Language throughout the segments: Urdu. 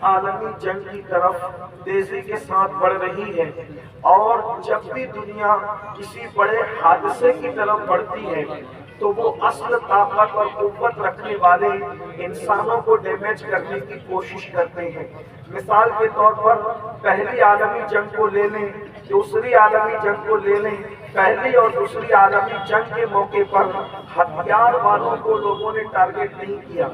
عالمی جنگ کی طرف تیزی کے ساتھ بڑھ رہی ہے، اور جب بھی دنیا کسی بڑے حادثے کی طرف بڑھتی ہے تو وہ اصل طاقت اور قوت رکھنے والے انسانوں کو ڈیمیج کرنے کی کوشش کرتے ہیں۔ مثال کے طور پر پہلی عالمی جنگ کو لے لیں، دوسری عالمی جنگ کو لے لیں۔ پہلی اور دوسری عالمی جنگ کے موقع پر ہتھیار والوں کو لوگوں نے ٹارگٹ نہیں کیا،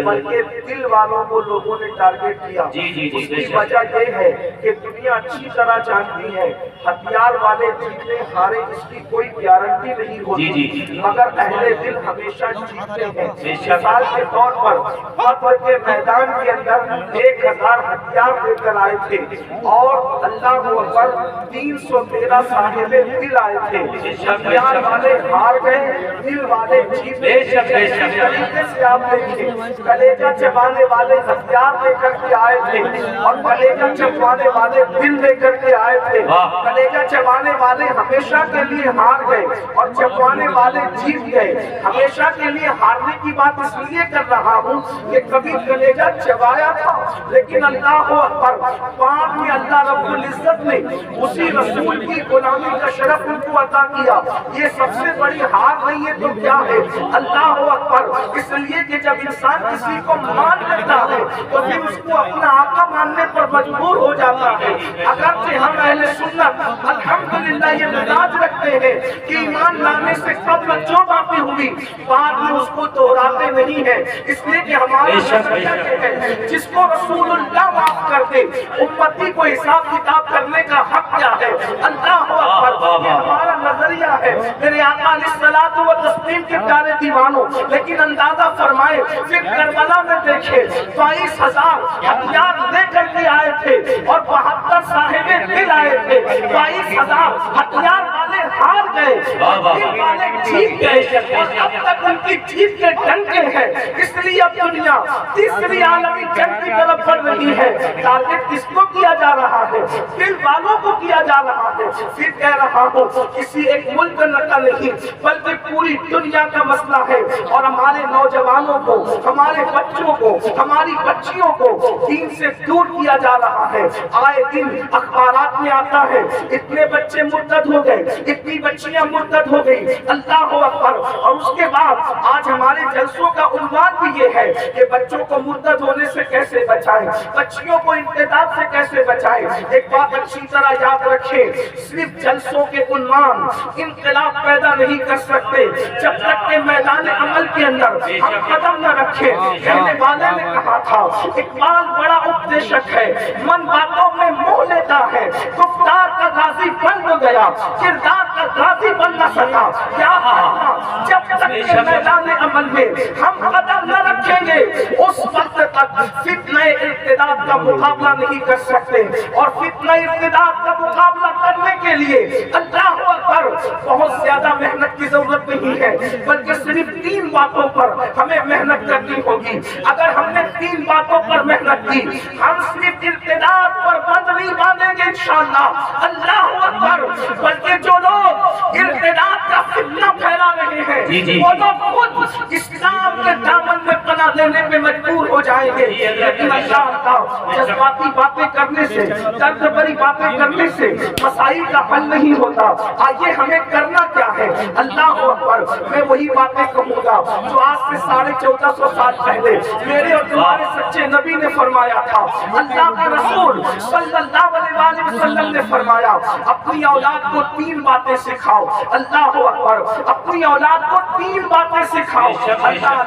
بلکہ دل والوں کو لوگوں نے ٹارگٹ کیا۔ اس کی وجہ یہ ہے کہ دنیا اچھی طرح جانتی ہے ہتھیار والے جیتنے ہارے اس کی کوئی گارنٹی نہیں ہوتی، مگر اہل دل ہمیشہ جیتتے ہیں۔ مثال کے طور پر بدر کے میدان کے اندر 1000 ہتھیار لے کر آئے تھے، اور اللہ اکبر 313 صاحب دل آئے تھے۔ ہتھیار والے ہار گئے، دل والے جیت گئے۔ طریقے سے آپ دیکھیں، کلیجہ چبانے والے ہتھیار لے کر کے آئے تھے، اور کلیجہ چبانے والے دل لے کر کے آئے تھے۔ کلیجہ چبانے والے ہمیشہ کے لیے ہار گئے، اور چبانے والے جیت گئے۔ ہمیشہ کے لیے ہارنے کی بات اس لیے کر رہا ہوں کہ کبھی کلیجہ چبایا تھا، لیکن اللہ اکبر بعد میں اللہ رب العزت نے اسی رسول کی غلامی کا شرف ان کو عطا کیا۔ یہ سب سے بڑی ہار نہیں ہے تو کیا ہے؟ اللہ اکبر۔ اس لیے کہ جب انسان کسی کو مان لیتا ہے تو پھر اس کو اپنا آقا ماننے پر مجبور ہو جاتا ہے۔ اگرچہ ہم اہل سنت الحمدللہ یہ مزاج رکھتے ہیں کہ ایمان لانے سے قبل جو باتیں ہوئی بعد میں اس کو دہراتے نہیں ہیں، اس لیے کہ ہمارا نظریہ یہ ہے جس کو رسول اللہ معاف کر دے امتی کو حساب کتاب کرنے کا حق کیا ہے؟ اللہ اکبر۔ یہ ہمارا نظریہ ہے میرے آقا علیہ الصلوۃ والتسلیم کے پیارے دیوانوں۔ لیکن اندازہ فرمائے پھر کربلا میں دیکھے 22,000 ہتھیار لے کر کے آئے تھے، اور 72 صاحب دل آئے تھے۔ 22,000 ہتھیار والے ہار گئے، دل والے جیت گئے، اور اب تک ان کی جیت کے ڈنکے ہیں۔ اس لیے اب دنیا تیسری عالمی جنگ کی طرف بڑھ رہی ہے۔ ٹارگٹ کس کو کیا جا رہا ہے؟ دل والوں کو کیا جا رہا ہے۔ پھر کہہ رہا ہوں کسی ایک ملک کا نہیں بلکہ پوری دنیا کا مسئلہ ہے، اور ہمارے نوجوانوں کو، ہمارے بچوں کو، ہماری بچیوں کو دین سے دور کیا جا رہا ہے۔ آئے دن اخبارات میں آتا ہے اتنے بچے مرتد ہو گئے، اتنی بچیاں مرتد ہو گئی، اللہ اکبر۔ اور اس کے بعد آج ہمارے جلسوں کا عنوان بھی یہ ہے کہ بچوں کو مرتد ہونے سے کیسے بچائیں، بچیوں کو ارتداد سے کیسے بچائیں۔ ایک بات اچھی طرح یاد رکھیں، صرف جلسوں کے عنوان انقلاب پیدا نہیں کر سکتے جب تک کہ میدان عمل کے اندر ہم قدم نہ رکھیں۔ کہنے والے نے کہا تھا اقبال بڑا اپدیشک ہے، من باتوں میں موہ لیتا ہے، گفتار کا غازی بن تو گیا، کردار کا غازی بن نہ سکا۔ کیا جب تک کہ میدان عمل میں ہم قدم نہ رکھیں گے اس وقت تک فتنہ ارتداد کا مقابلہ نہیں کر سکتے، اور فتنہ ارتداد کا مقابلہ کرنے کے لیے اللہ اکبر بہت زیادہ محنت کی ضرورت نہیں ہے، بلکہ صرف 3 باتوں پر ہمیں محنت کرنی ہوگی۔ اگر ہم نے 3 باتوں پر محنت کی، ہم صرف ارتداد پر بند نہیں باندھیں گے انشاءاللہ، اللہ اکبر، بلکہ جو لوگ ارتداد کا فتنہ پھیلا رہے ہیں وہ لوگ خود اسلام کے دامن میں پناہ لینے پہ مجبور ہو جائیں گے۔ لیکن اللہ جذباتی باتیں کرنے سے، درد بھری باتیں کرنے سے مسائل کا حل نہیں ہوتا۔ آئیے ہمیں کرنا کیا ہے؟ اللہ اکبر۔ میں وہی باتیں کہوں گا جو آج سے 1450 سال پہلے میرے اور تمہارے سچے نبی نے فرمایا تھا۔ اللہ کے رسول صلی اللہ علیہ وسلم نے فرمایا اپنی اولاد کو 3 باتیں سکھاؤ۔ اللہ اکبر۔ اپنی اولاد کو 3 باتیں سکھاؤ۔ اللہ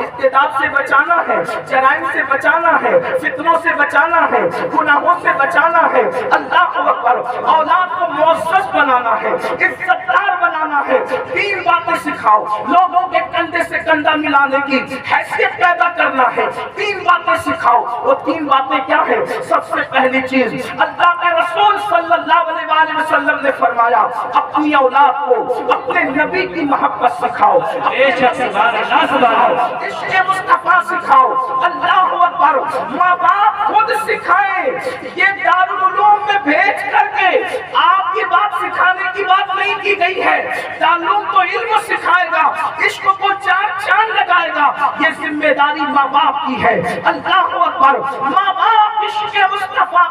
ارتداد سے بچانا ہے، جرائم سے بچانا ہے، فتنوں سے بچانا ہے، گناہوں سے بچانا ہے۔ اللہ اکبر۔ اولاد کو معزز بنانا ہے، عزتدار بنانا ہے۔ 3 باتیں سکھاؤ، لوگوں کے کندھے سے کندھا ملانے کی حیثیت پیدا کرنا ہے۔ 3 باتیں سکھاؤ۔ وہ 3 باتیں کیا ہیں؟ سب سے پہلی چیز اللہ کے رسول صلی اللہ علیہ وسلم نے فرمایا اپنی اولاد کو اپنے نبی کی محبت سکھاؤ، عشق مصطفیٰ سکھاؤ۔ اللہ اکبر۔ ماں باپ خود سکھائیں، یہ دارالعلوم میں بھیج کر کے آپ یہ بات سکھانے کی بات نہیں کی گئی ہے۔ دارالعلوم تو علم سکھائے گا، عشق کو 4 چاند لگائے گا، یہ ذمہ داری ماں باپ کی ہے۔ اللہ اکبر۔ ماں باپ کی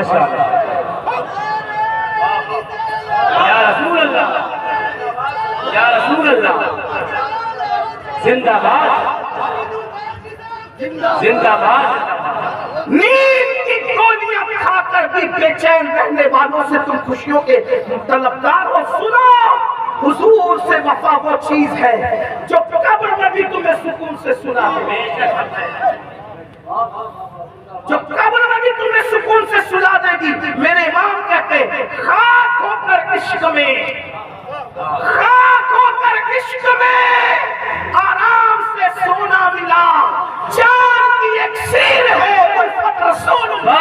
ماشاءاللہ یا رسول اللہ یا رسول اللہ زندہ باد زندہ باد نیند کی گولیاں کھا کر بھی بے چین رہنے والوں سے تم خوشیوں کے طلبگار ہو. سنو حضور سے وفا وہ چیز ہے جو قبر میں بھی تمہیں سکون سے سنا دے, جو قبر میں بھی تمہیں سکون سے سلا دے گی. میرے امام کہتے ہیں خاک ہو کر عشق میں, خاک ہو کر عشق میں آرام سے سونا ملا, جان کی ایک سیر ہے الفت رسول اللہ.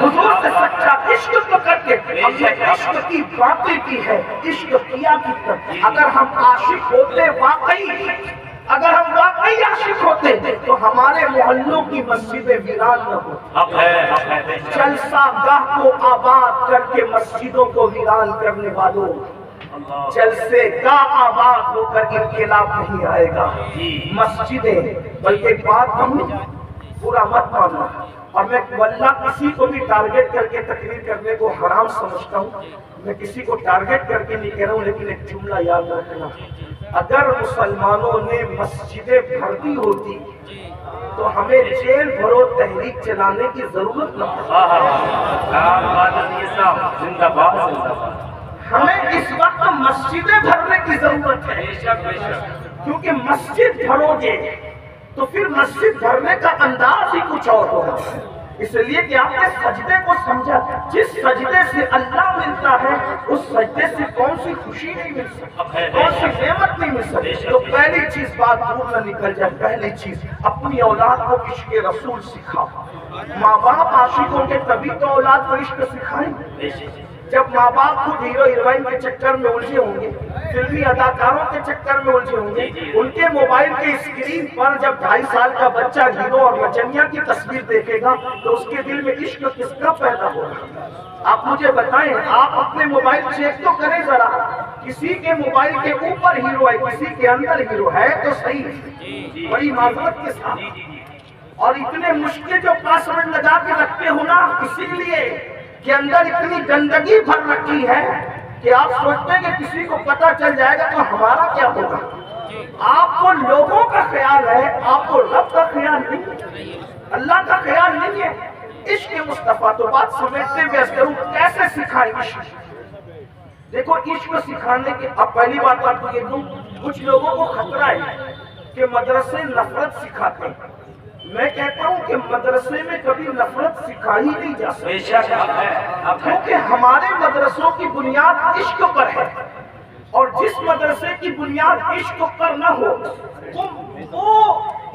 حضور سے سچا عشق تو کر کے ہم نے عشق کی باتیں کی ہے, عشق کیا کی طرف. اگر ہم عاشق ہوتے واقعی, اگر ہم واقعی عاشق ہوتے تو ہمارے محلوں کی مسجدیں ویران نہ ہو. جلسہ گاہ کو آباد کر کے مسجدوں کو ویران کرنے والوں, جلسے گاہ آباد ہو کر انقلاب نہیں آئے گا. مسجدیں, بلکہ بات ہم پورا مت ماننا, اور میں واللہ کسی کو بھی ٹارگٹ کر کے تقریر کرنے کو حرام سمجھتا ہوں, میں کسی کو ٹارگٹ کر کے نہیں کہہ رہا ہوں, لیکن ایک جملہ یاد رکھنا, اگر مسلمانوں نے مسجدیں بھر دی ہوتی تو ہمیں جیل بھرو تحریک چلانے کی ضرورت نہ ہوتی. ہمیں اس وقت مسجدیں بھرنے کی ضرورت ہے, کیونکہ مسجد بھرو گے تو پھر مسجد بھرنے کا انداز ہی کچھ اور ہوگا. اس لیے کہ آپ نے سجدے کو سمجھا, جس سجدے سے اللہ ملتا ہے اس سجدے سے کون سی خوشی نہیں مل سکتی, کون سی نعمت نہیں مل سکتی. تو پہلی چیز بات دور نہ نکل جائے, پہلی چیز اپنی اولاد کو عشق رسول سکھاؤ. ماں باپ عاشق ہوں گے تبھی تو اولاد کو عشق سکھائیں. جب ماں باپ خود ہیرو ہیروئن کے چکر میں الجھے ہوں گے, فلمی اداکاروں کے چکر میں الجھے ہوں گے, ان کے موبائل کے اسکرین پر جب 2.5 سال کا بچہ ہیرو اور رجنیا کی تصویر دیکھے گا تو اس کے دل میں عشق کس کا پیدا ہوگا؟ آپ مجھے بتائیں, آپ اپنے موبائل چیک تو کریں ذرا, کسی کے موبائل کے اوپر ہیرو ہے, کسی کے اندر ہیرو ہے تو صحیح, بڑی معذرت کے ساتھ. اور اتنے مشکل جو پاسورڈ لگا کے رکھتے ہو نا, اسی لیے کہ اندر اتنی گندگی بھر رکھی ہے کہ آپ سوچتے ہیں کہ کسی کو پتہ چل جائے گا تو ہمارا کیا ہوگا. آپ کو لوگوں کا خیال ہے, آپ کو رب کا خیال نہیں, اللہ کا خیال نہیں ہے. عشق مصطفیٰ تو بات سمجھتے ہوئے کروں کیسے سکھائیں عشق. دیکھو عشق سکھانے کے, اب پہلی بات آپ کو یہ دوں, کچھ لوگوں کو خطرہ ہے کہ مدرسے نفرت سکھاتے ہیں. میں کہتا ہوں کہ مدرسے میں کبھی نفرت سکھائی نہیں جا سکتی, کیونکہ ہمارے مدرسوں کی بنیاد عشق پر ہے, اور جس مدرسے کی بنیاد عشق پر نہ ہو وہ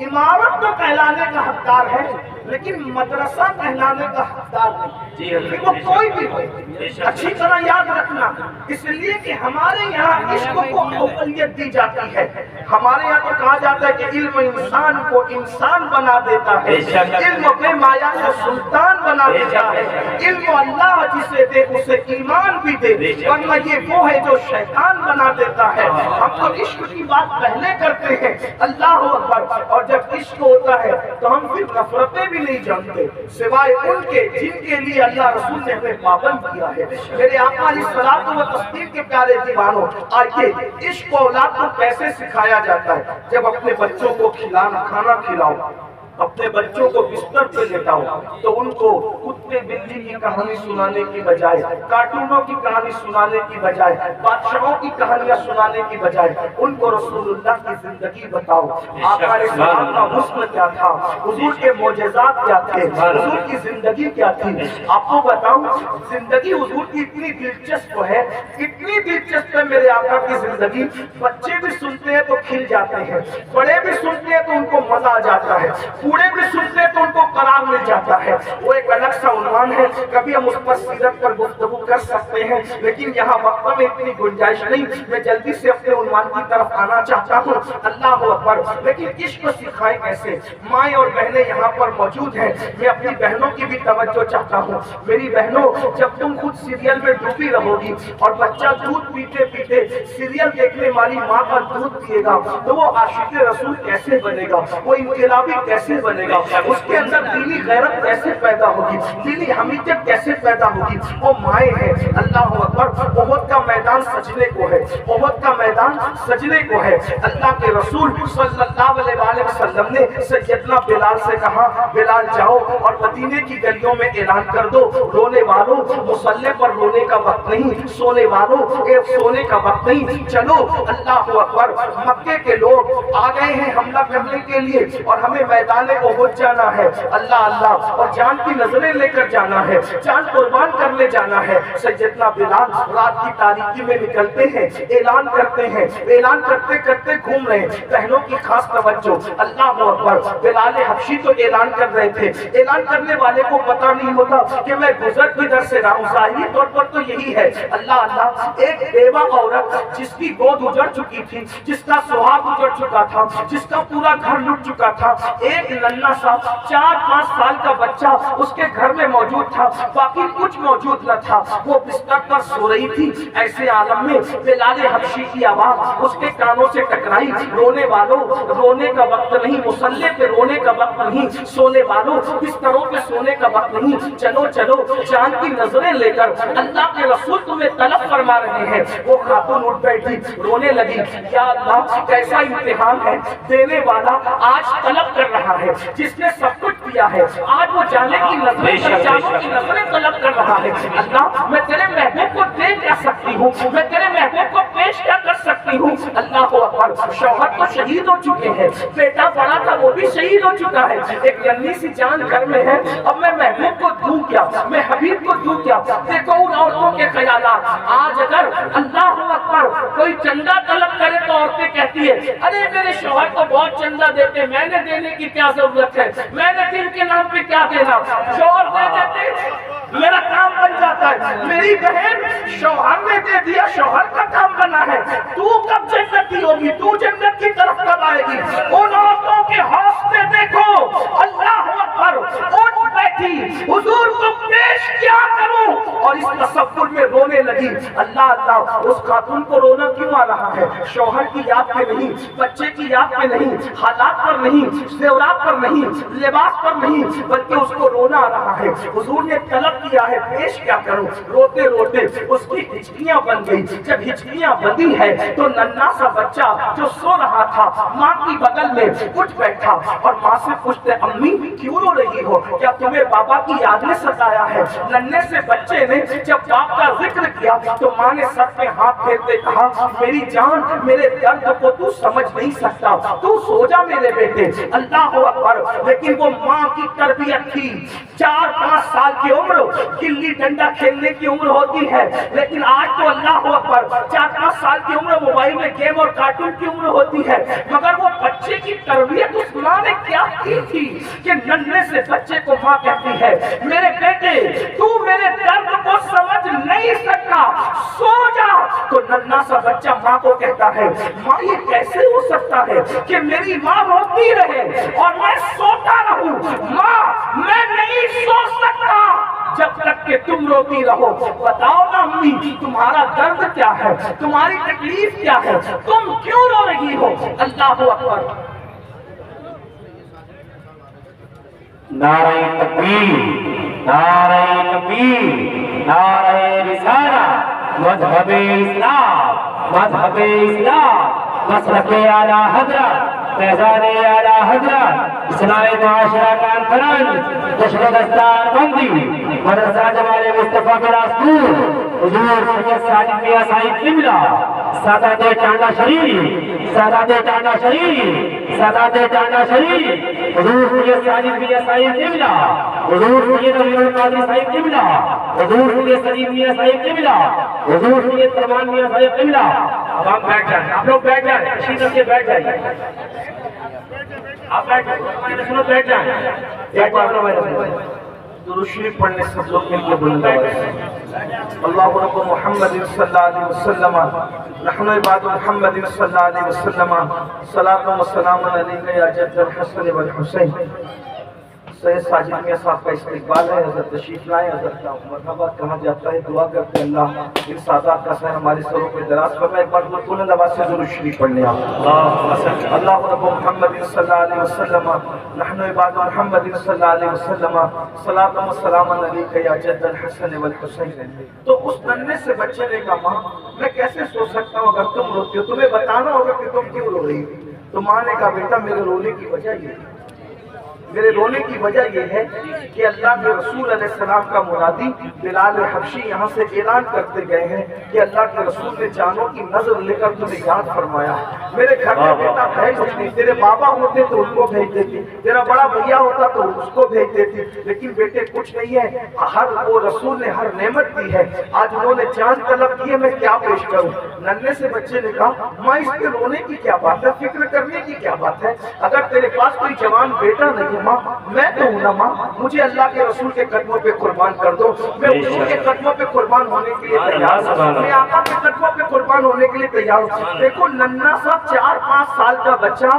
عمارت تو کہلانے کا حقدار ہے لیکن مدرسہ کہلانے کا حقدار نہیں. وہ کوئی بھی ہو, اچھی طرح یاد رکھنا, اس لیے کہ ہمارے یہاں عشق کو اولویت دی جاتی ہے. ہمارے یہاں تو کہا جاتا ہے کہ علم انسان کو انسان بنا دیتا ہے, علم بے مایا کو سلطان بنا دیتا ہے, علم اللہ جسے دے اسے ایمان بھی دے, ورنہ یہ وہ ہے جو شیطان بنا دیتا ہے. ہم تو عشق کی بات پہلے کرتے ہیں, اللہ اکبر, اور جب عشق ہوتا ہے تو ہم پھر نفرتیں بھی نہیں جانتے سوائے ان کے جن کے لیے اللہ رسول نے ہمیں پابند کیا ہے. میرے آقا علیہ الصلوۃ والتسلیم کے پیارے دیوانوں, آئیے عشق کو اولاد کو کیسے سکھایا جاتا ہے. جب اپنے بچوں کو کھانا کھلاؤ, اپنے بچوں کو بستر پہ لیٹاؤ تو ان کو کتے بلی کی کہانی سنانے کی بجائے, کارٹونوں کی کہانی سنانے کی بجائے, بادشاہوں کی کہانیاں سنانے کی بجائے ان کو رسول اللہ کی زندگی بتاؤ. آقا علیہ السلام کا حسن کیا تھا, حضور کے معجزات کیا تھے, حضور کی زندگی کیا تھی. آپ کو بتاؤں زندگی حضور کی اتنی دلچسپ ہے, اتنی دلچسپ ہے میرے آقا کی زندگی, بچے بھی سنتے ہیں تو کھل جاتے ہیں, بڑے بھی سنتے ہیں تو ان کو مزہ آ جاتا ہے, بوڑھے بھی سنتے تو ان کو قرار مل جاتا ہے. وہ ایک الگ سا عنوان ہے, کبھی ہم اس پر سیرت پر گفتگو کر سکتے ہیں, لیکن یہاں وقت میں اتنی گنجائش نہیں. میں جلدی سے اپنے عنوان کی طرف آنا چاہتا ہوں. اللہ اکبر. لیکن عشق سکھائے کیسے؟ مائیں اور بہنیں یہاں پر موجود ہیں, میں اپنی بہنوں کی بھی توجہ چاہتا ہوں. میری بہنوں, جب تم خود سیریل میں ڈوبی رہو گی اور بچہ دودھ پیتے پیتے بیٹے سیریل دیکھنے والی ماں کا دودھ پیے گا تو وہ عاشق رسول کیسے بنے گا، وہ انقلابی کیسے بنے گا، اس کے اندر دینی غیرت کیسے پیدا ہوگی، دینی حمیت کیسے پیدا ہوگی؟ وہ مائیں ہیں۔ اللہ اکبر، احد کا میدان سجنے کو ہے، احد کا میدان سجنے کو ہے۔ اللہ کے رسول صلی اللہ علیہ وسلم نے سیدنا بلال سے کہا، بلال جاؤ اور مدینے کی گلیوں میں اعلان کر دو، رونے والوں مصلی پر رونے کا وقت نہیں، سونے والوں سونے کا وقت نہیں، چلو۔ اللہ اکبر، مکے کے لوگ آ گئے ہیں حملہ کرنے کے لیے اور ہمیں میدان احد جانا ہے، اللہ اللہ، اور جان کی نظریں لے کر جانا ہے، جان قربان کرنے جانا ہے۔ سیدنا بلال رات کی تاریکی میں نکلتے ہیں، اعلان کرتے ہیں، اعلان کرتے کرتے گھوم رہے ہیں۔ بہنوں کی خاص توجہ، اللہ اکبر، بلال حبشی تو اعلان کر رہے تھے، اعلان کرنے والے کو پتہ نہیں ہوتا کہ میں گزر کدھر سے رہا ہوں، ظاہری طور پر تو یہی ہے۔ اللہ اللہ، ایک بیوہ عورت جس کی گود اجڑ چکی تھی، جس کا سہاگ اجڑ چکا تھا، جس کا پورا گھر لٹ چکا تھا، ایک ننھا سا 4-5 سال کا بچہ اس کے گھر میں موجود تھا، باقی کچھ موجود نہ تھا، وہ بستر پر سو رہی تھی۔ ایسے عالم میں بلال حبشی کی آواز اس کے کانوں سے ٹکرائی، رونے والوں رونے کا وقت نہیں، مصلی پہ رونے کا وقت نہیں، سونے والوں بستروں پہ سونے کا وقت نہیں، چلو چلو، جان کی نظریں لے کر اللہ کے رسول تمہیں طلب فرما رہے ہیں۔ وہ خاتون اٹھ بیٹھی، رونے لگی، یا اللہ کیسا امتحان ہے، دینے والا آج طلب کر رہا ہے، جس نے سب کچھ دیا ہے آج وہ جانے کی نظریں، جانوں کی نظریں طلب کر رہا ہے۔ اللہ میں تیرے محبوب کو دے کیا سکتی ہوں، میں تیرے محبوب کو پیش کیا کر سکتی ہوں؟ اللہ اکبر، شوہر تو شہید ہو چکے ہیں، بیٹا بڑا تھا وہ بھی شہید ہو چکا ہے، ایک ننھی سی جان گھر میں ہے، اب میں محبوب کو دوں کیا، میں حبیب کو دوں کیا؟ دیکھو ان عورتوں کے خیالات۔ آج اگر اللہ اکبر کوئی چندہ طلب کرے تو عورتیں کہتی ہے، ارے میرے شوہر کو بہت چندہ دیتے، میں نے دینے کی کیا ضرورت ہے، میں نے دن کے نام پہ کیا دینا، شوہر دے دیتے میرا کام بن جاتا ہے۔ میری بہن شوہر نے دے دیا، شوہر کا کام بنا ہے، تو کب جنتی ہوگی، تو جنت کی طرف کب آئے گی؟ ان عورتوں کے حوصلے دیکھو، اللہ اکبر، اٹھ بیٹھی، حضور کو پیش کیا کروں، اور اس تصور میں رونے لگی۔ اللہ اللہ، اس خاتون کو رونا کیوں آ رہا ہے؟ شوہر کی یاد پہ نہیں، بچے کی یاد پہ نہیں، حالات پر نہیں، زیورات پر نہیں، لباس پر نہیں، بلکہ اس کو رونا آ رہا ہے۔ حضور نے طلب کیا ہے، پیش کیا کروں؟ روتے روتے اس کی ہچکیاں بن گئی۔ جب ہچکیاں بندی ہے تو ننھا سا بچہ جو سو رہا تھا ماں کی بغل میں اٹھ بیٹھا اور ماں سے پوچھتے، امی کیوں رو رہی ہو، کیا تمہیں بابا کی یاد نے ستایا ہے؟ ننھے سے بچے نے جب باپ کا ذکر کیا تو ماں نے سر پہ ہاتھ پھیرتے کہا، میری جان، میرے درد کو تو سمجھ نہیں سکتا، تو سو جا میرے بیٹے۔ اللہ اکبر، لیکن وہ ماں کی تربیت تھی۔ 4-5 سال کی عمر گلی ڈنڈا کھیلنے کی عمر ہوتی ہے، لیکن آج تو اللہ اکبر 4-5 سال کی عمر موبائل میں گیم اور کارٹون کی عمر ہوتی ہے، مگر وہ بچے کی تربیت اس ماں نے کیا کی تھی کہ ننھے سے بچے کو ماں کہتی ہے، میرے بیٹے تو میرے درد کو سمجھ نہیں سکتا، سو جا۔ تو ننھا سا بچہ ماں کو کہتا ہے، ماں یہ کیسے ہو سکتا ہے کہ میری ماں روتی رہے اور میں سوتا رہوں؟ ماں میں نہیں سو سکتا جب تک کہ تم روتی رہو۔ بتاؤ نا امی، تمہارا درد کیا ہے، تمہاری تکلیف کیا ہے، تم کیوں رو رہی ہو؟ اللہ اکبر۔ نعرہ تکبیر، نعرہ تکبیر، نعرہ رسالہ، مذہب اسلام، مذہب اسلام، مسلک اعلیٰ حضرت، فیضان اعلیٰ حضرت، اصلاح معاشرہ کانفرنس، جشن دستار بندی، مدرسہ جمال مصطفیٰ بلاسپور، حضور سید ساجد میاں صاحب قبلہ، سادات ٹانڈا شریف، سادات ٹانڈا شریف، سادات ٹانڈا شریف، حضور سید ساجد میاں صاحب قبلہ، حضور سید علی القادری صاحب قبلہ، حضور سید سلیم میاں صاحب قبلہ، حضور سید سلمان میاں صاحب قبلہ۔ اب آپ بیٹھ جائیں، آپ لوگ بیٹھ جائیں، اچھی طرح سے بیٹھ جائیں، آپ بیٹھ جائیں، سنو بیٹھ جائیں، ایک بار درود شریف پڑھنے سب لوگ مل کے بلند آواز سے، اللہ رب محمد صلی اللہ علیہ وسلم، نحن عباد محمد صلی اللہ علیہ وسلم، صلاۃ و سلام علیک یا جد الحسن والحسین۔ سید ساجد میاں صاحب کا استقبال ہے، حضرت تشریف لائیں، حضرت کا مرحبا کہا جاتا ہے، دعا کرتے ہیں اللہ ان سادات کا سر ہمارے سروں پہ دراز فرمائے۔ ایک بار بلند آواز سے درود شریف پڑھ لیں آپ۔ اللہ رب محمد صلی اللہ علیہ وسلم نحن عباد محمد صلی اللہ علیہ وسلم صلاۃ و سلام علیک یا جد الحسن والحسین۔ تو اس ننھے سے بچے نے کہا ماں میں کیسے سو سکتا ہوں اگر تم روتی ہو، تمہیں بتانا ہوگا کہ تم کیوں رو رہی ہو۔ تو ماں نے کہا بیٹا میرے رونے کی وجہ یہ ہے، میرے رونے کی وجہ یہ ہے کہ اللہ کے رسول علیہ السلام کا منادی بلال حبشی یہاں سے اعلان کرتے گئے ہیں کہ اللہ کے رسول نے جانوں کی نظر لے کر تمہیں یاد فرمایا۔ میرے گھر میں بیٹا بھیج دیتی، تیرے بابا ہوتے تو ان کو بھیج دیتی، تیرا بڑا بھیا ہوتا تو اس کو بھیج دیتی، لیکن بیٹے کچھ نہیں ہے، ہر وہ رسول نے ہر نعمت دی ہے، آج انہوں نے جان طلب کی ہے، میں کیا پیش کروں۔ ننھے سے بچے نے کہا ماں اس پہ رونے کی کیا بات ہے، فکر کرنے کی کیا بات ہے، اگر تیرے پاس کوئی جوان بیٹا نہیں ہے ماں میں تو ہوں نا ماں، مجھے اللہ کے رسول کے قدموں پہ قربان کر دو، میں حضور کے قدموں پہ قربان ہونے کے لیے تیار ہوں، میں آقا کے قدموں پہ قربان ہونے کے لیے تیار ہوں۔ دیکھو ننھا سا 4-5 سال کا بچہ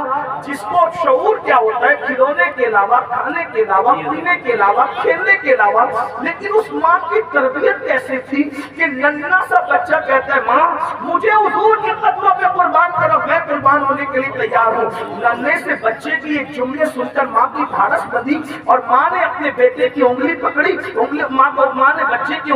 جس کو شعور کیا ہوتا ہے کھلونے کے علاوہ، کھانے کے علاوہ، پینے کے علاوہ، کھیلنے کے علاوہ، لیکن اس ماں کی تربیت کیسے تھی کہ ننھا سا بچہ کہتا ہے ماں مجھے حضور کے قدموں پہ قربان کرو، میں قربان ہونے کے لیے تیار ہوں۔ ننھے سے بچے کی ایک جملے سن کر ماں کی بھارس بدی اور ماں نے اپنے بیٹے کی انگلی پکڑی، ماں نے بچے کی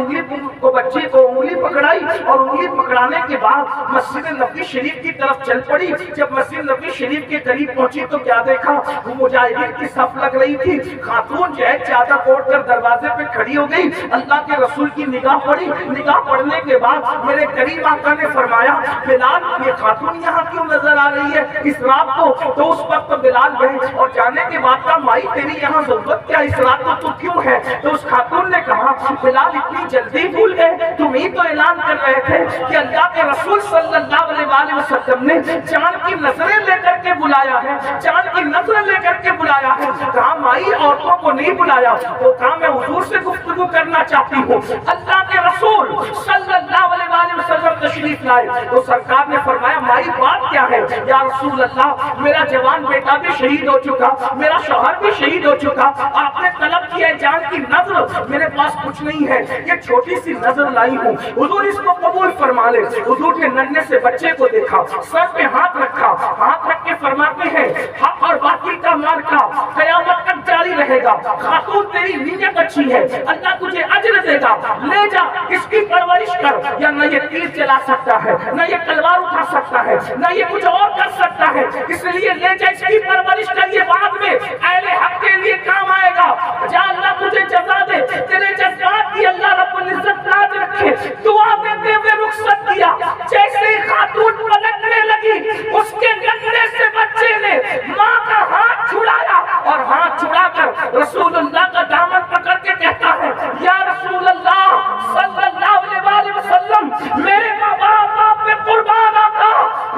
بچے کو انگلی پکڑائی اور انگلی پکڑانے کے بعد مسجد نبوی شریف کی طرف چل پڑی۔ جب مسجد نبوی شریف کے قریب پہنچی تو کیا دیکھا، وہ مجاہدین کی صف لگ رہی تھی، خاتون جو ہے چادر اوڑھ کر دروازے پہ کھڑی ہو گئی، اللہ کے رسول کی نگاہ پڑی، نگاہ پڑنے کے بعد میرے قریب آقا نے فرمایا بلال یہ خاتون یہاں کیوں نظر آ رہی ہے اس رات کو؟ تو اس وقت بلال گئے اور جانے کے بعد کا مائی تیری یہاں ضرورت کیا اس رات کو تو کیوں ہے؟ تو اس خاتون نے کہا بلال اتنی جلدی بھول گئے، تم ہی تو اعلان کر رہے تھے کہ اللہ کے رسول صلی اللہ علیہ وسلم نے چاند کی نظریں لے کر کے بلایا ہے، چاند کی نظریں لے کر کے بلایا ہے۔ کہا مائی عورتوں کو نہیں بلایا، تو کہا میں حضور سے گفتگو کرنا چاہتی ہوں۔ اللہ کے رسول صلی اللہ علیہ وسلم تشریف لائے تو سرکار نے فرمایا مائی بات کیا ہے؟ یا رسول اللہ میرا جوان بیٹا بھی شہید ہو چکا، میرا شوہر بھی شہید ہو چکا، آپ نے طلب کیا ہے جان کی نظر، میرے پاس کچھ نہیں ہے، یہ چھوٹی سی نظر لائی ہوں، حضور اس کو قبول فرما لے۔ حضور نے ننھے سے بچے کو دیکھا، سر پہ ہاتھ رکھا، ہاتھ رکھ کے فرماتے ہیں حق اور باطل کا مارکا قیامت تک جاری رہے گا، خاتون تیری نیت اچھی ہے، اللہ تجھے اجر دے گا، لے جا اس کی پرورش کر، یا نہ یہ تیر چلا سکتا ہے، نہ یہ تلوار اٹھا سکتا ہے، نہ یہ کچھ اور کر سکتا ہے، اس لیے لے جا اس کی پرورش کر، یہ بعد میں اہل حق کے لیے کام آئے گا، جا اللہ تجھے جزا دے، تیرے جذبات کی اللہ رب العزت لاج رکھے۔ دعا دیتے ہوئے رخصت کیا، جیسے خاتون پلٹنے لگی اس کے ننھے سے بچے نے ماں کا ہاتھ چھڑایا اور ہاتھ چھڑا کر رسول اللہ کا دامن پکڑ کے کہتا ہے یا رسول اللہ صلی اللہ علیہ وسلم میرے ماں باپ آپ پہ قربان آقا،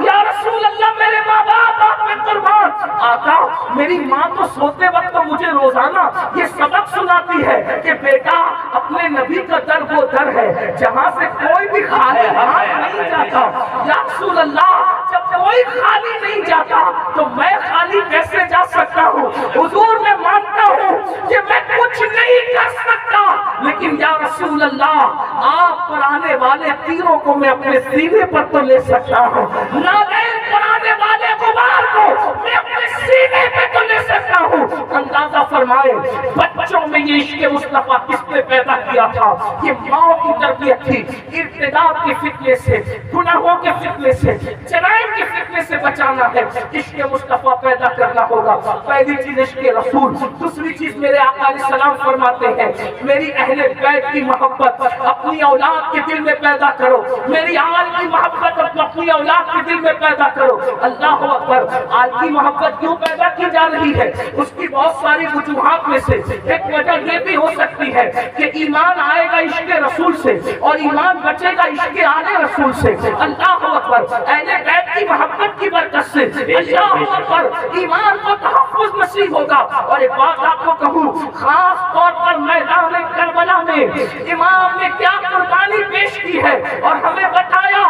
یا رسول اللہ میرے ماں باپ آپ پہ قربان آقا۔ میری ماں تو سوتے وقت مجھے روزانہ یہ سبق سناتی ہے کہ بیٹا اپنے نبی کا در وہ در ہے جہاں سے کوئی بھی خالی ہاتھ نہیں جاتا، یا رسول اللہ جب کوئی خالی نہیں جاتا تو میں خالی کیسے جا سکتا ہوں؟ حضور میں مانتا ہوں کہ میں کچھ نہیں کر سکتا، لیکن یا رسول اللہ آپ پر آنے والے تیروں کو میں اپنے سینے پر تو لے سکتا ہوں، نالین پر آنے والے غبار کو میں اپنے سینے پہ تو لے سکتا ہوں۔ اندازہ فرمائے بچوں میں یہ عشق مصطفیٰ کس نے پیدا کیا تھا؟ یہ ماں کی تربیت تھی، ارتداد کے فتنے سے، گناہوں کے فتنے سے، جرائم کے فتنے سے بچانا ہے، عشق مصطفیٰ پیدا کرنا ہوگا۔ پہلی چیز عشق رسول، دوسری چیز میرے آقا علیہ السلام فرماتے ہیں میری اہل بیت کی محبت اپنی اولاد کے دل میں پیدا کرو، میری آل کی محبت اپنی اولاد کے دل میں پیدا کرو۔ اللہ اکبر، آل کی محبت کیوں پیدا کی جا رہی ہے؟ اس کی بہت ساری وجوہات میں سے ایک وجہ یہ بھی ہو سکتی ہے کہ ایمان آئے گا عشق رسول سے اور ایمان بچے گا عشق آل رسول سے۔ اللہ اکبر، اہل بیت کی محبت کی برکت سے اللہ اکبر ایمان کو تحفظ نصیب ہوگا۔ اور ایک بات آپ کو کہوں، خاص طور پر میدان کربلا میں امام نے کیا قربانی پیش کی ہے اور ہمیں بتایا،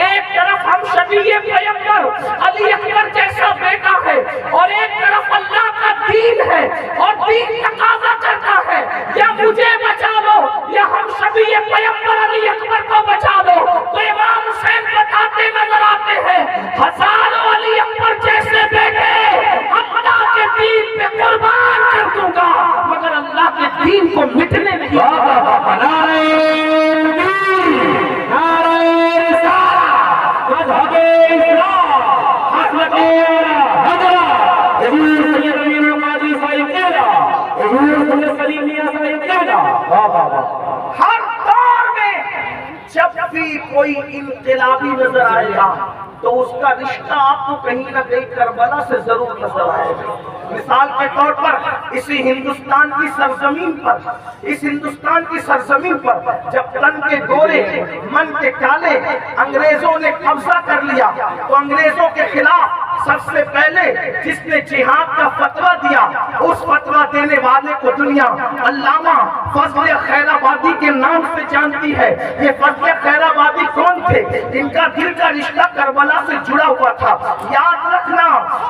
ایک طرف ہم شفیع پیغمبر علی اکبر جیسا بیٹا ہے اور ایک طرف اللہ کا دین ہے اور دین تقاضا کرتا ہے یا مجھے بچا لو یا ہم سبھی پیغمبر علی اکبر کو بچا لو، تو امام حسین بتاتے نظر آتے ہیں ہزاروں علی اکبر جیسے بیٹے اللہ کے دین پہ قربان کر دوں گا مگر اللہ کے دین کو مٹنے نہیں ہر دور میں جب بھی کوئی انقلابی نظر آئے گا تو اس کا رشتہ آپ کو کہیں نہ کہیں کربلا سے ضرور نظر آئے گا۔ مثال کے طور پر اسی ہندوستان کی سرزمین پر جب تن کے گورے من کے کالے انگریزوں نے قبضہ کر لیا تو انگریزوں کے خلاف سب سے پہلے جس نے جہاد کا فتویٰ دیا اس فتویٰ دینے والے کو دنیا علامہ فضل خیر آبادی کے نام سے جانتی ہے۔ یہ فضل خیر آبادی کون تھے؟ ان کا دل کا رشتہ کربلا سے جڑا ہوا تھا۔ یاد رکھنا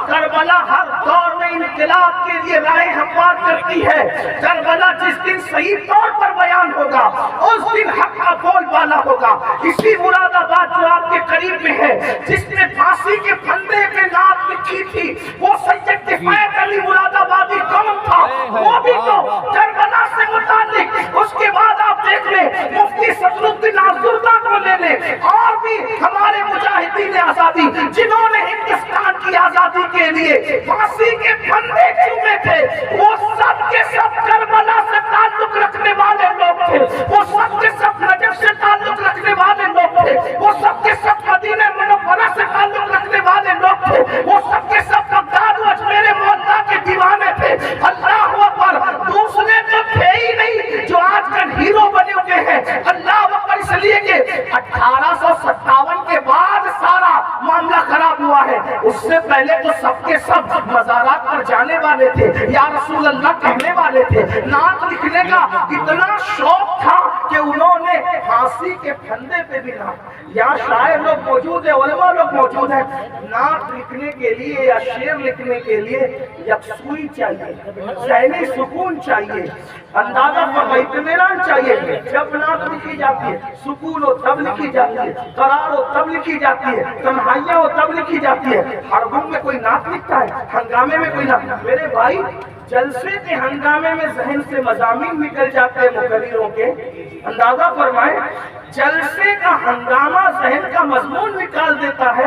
کربلا ہر دور میں انقلاب کے لیے رائے ہموار کرتی ہے۔ کربلا جس دن صحیح طور پر بیان ہوگا اس دن حق کا بول بالا ہوگا۔ اسی مراد آباد جو آپ کے قریب میں ہے جس نے پھانسی کے پھندے پہ نعت لکھی تھی وہ سید کفایت علی مراد آبادی کون تھا؟ وہ بھی تو کربلا سے متعلق۔ اس کے بعد آپ دیکھ لیں مفتی صدر الدین آزردہ کو لے لیں اور بھی ہمارے مجاہدین آزادی جنہوں نے ہندوستان کی آزادی کے لیے پھانسی کے پھندے چومے تھے وہ سب کے سب کربلا سے تعلق رکھنے والے لوگ تھے، وہ سب کے سب نجف سے تعلق رکھنے والے لوگ تھے، وہ سب کے سب مدینہ منورہ سے تعلق رکھنے والے لوگ تھے، وہ سب کے سب بغداد و اجمیر مولا کے دیوانے تھے۔ اللہ اکبر، دوسرے تو تھے ہی نہیں جو آج کل ہیرو بنے ہوئے ہیں۔ اللہ اکبر، اس لیے کہ 1857 کے بعد سارا معاملہ خراب ہوا ہے، اس سے پہلے تو سب کے سب مزارات پر جانے والے تھے، یا رسول اللہ کہنے والے تھے۔ نعت لکھنے کا اتنا شوق تھا کہ انہوں نے پھانسی کے پھندے پہ بھی نعت، یہاں شاعر لوگ موجود ہیں، علماء لوگ موجود ہیں، نعت لکھنے کے لیے یا شعر لکھنے کے لیے یکسوئی چاہیے، ذہنی سکون چاہیے، اندازہ پر اطمینان چاہیے۔ جب نعت لکھی جاتی ہے سکون ہو تب لکھی جاتی ہے، قرار ہو تب لکھی جاتی ہے، تنہائیاں ہو تب لکھی جاتی ہے۔ ہڑبڑ میں کوئی نعت لکھتا ہے، ہنگامے میں کوئی نعت۔ میرے بھائی جلسے کے ہنگامے میں ذہن سے مضامین نکل جاتے ہیں مقرروں کے، اندازہ فرمائیں جلسے کا ہنگامہ ذہن کا مضمون نکال دیتا ہے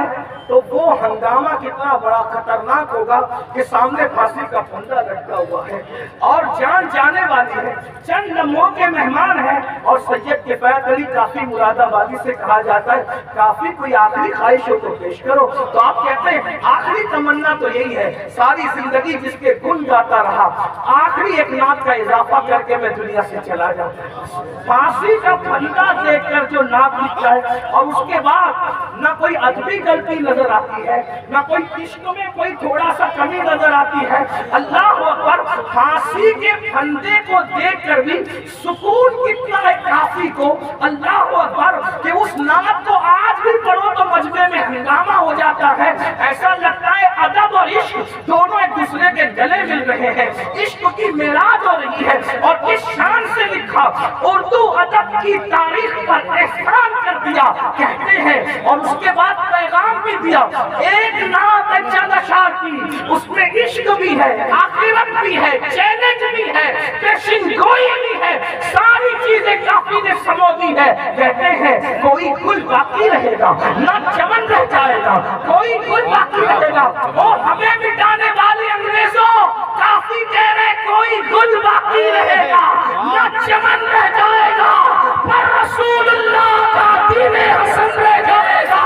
تو وہ ہنگامہ کتنا بڑا خطرناک ہوگا کہ سامنے پھانسی کا پھندا لٹکا ہوا ہے اور جان جانے والی ہے، چند لمحوں کے مہمان ہیں۔ اور سید کفایت علی کافی مراد آبادی سے کہا جاتا ہے کافی کوئی آخری خواہش ہو تو پیش کرو، تو آپ کہتے ہیں آخری تمنا تو یہی ہے ساری زندگی جس کے گن گاتا رہا آخری ایک نعت کا اضافہ کر کے میں دنیا سے چلا جاتا۔ پھانسی کا پھندا دیکھ کر جو نعت لکھتا ہے اور اس کے بعد نہ کوئی ادبی غلطی نظر آتی ہے نہ کوئی عشق میں کوئی تھوڑا سا کمی نظر آتی ہے۔ اللہ اکبر، پھانسی کے پھندے کو دیکھ کر بھی سکون کتنا ہے کافی کو۔ اللہ اکبر کہ اس نعت کو آج بھی پڑھو تو مجمع میں ہنگامہ ہو جاتا ہے، ایسا لگتا ہے ادب اور عشق دونوں ایک دوسرے کے گلے مل رہے ہیں، عشق کی معراج ہو رہی ہے۔ اور کس شان سے لکھا، اردو ادب کی تاریخ پر احسان کر دیا کہتے ہیں، اور اس کے بعد پیغام بھی دیا۔ ایک نعت ہے چند اشعار کی، اس میں عشق بھی ہے، آخرت بھی ہے، چیلنج بھی ہے، پیشن گوئی بھی ہے، ساری چیزیں کافی نے سمو دی ہے۔ کہتے ہیں کوئی گل باقی رہے گا نہ چمن رہ جائے گا، کوئی گل باقی رہے گا۔ اور ہمیں مٹانے والے انگریزوں کافی کہہ رہے کوئی گل باقی رہے گا نہ چمن رہ جائے گا، پر رسول اللہ کا دین حسن رہ جائے گا۔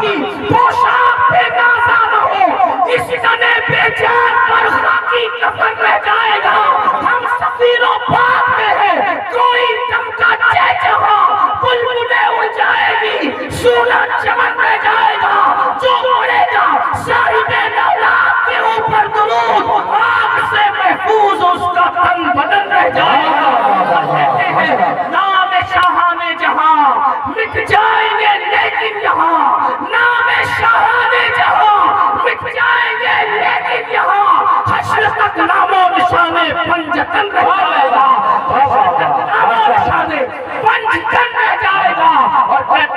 کی پوشاک بے نازا نہ ہو، اس تنے بے جان پر خاکی کفن رہ جائے گا۔ ہم سفیروں پاک میں ہیں، کوئی چمکا چہچہا بلبلیں اڑ جائے گی، سونا چمن رہ جائے گا۔ جو اڑے گا صاحب دولت کے اوپر درود، آگ سے محفوظ اس کا تن بدن رہ جائے گا۔ نام شاہان جہاں مٹ جائیں گے لیکن یہاں، نام شاہان جہاں مٹ جائیں گے لیکن یہاں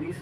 20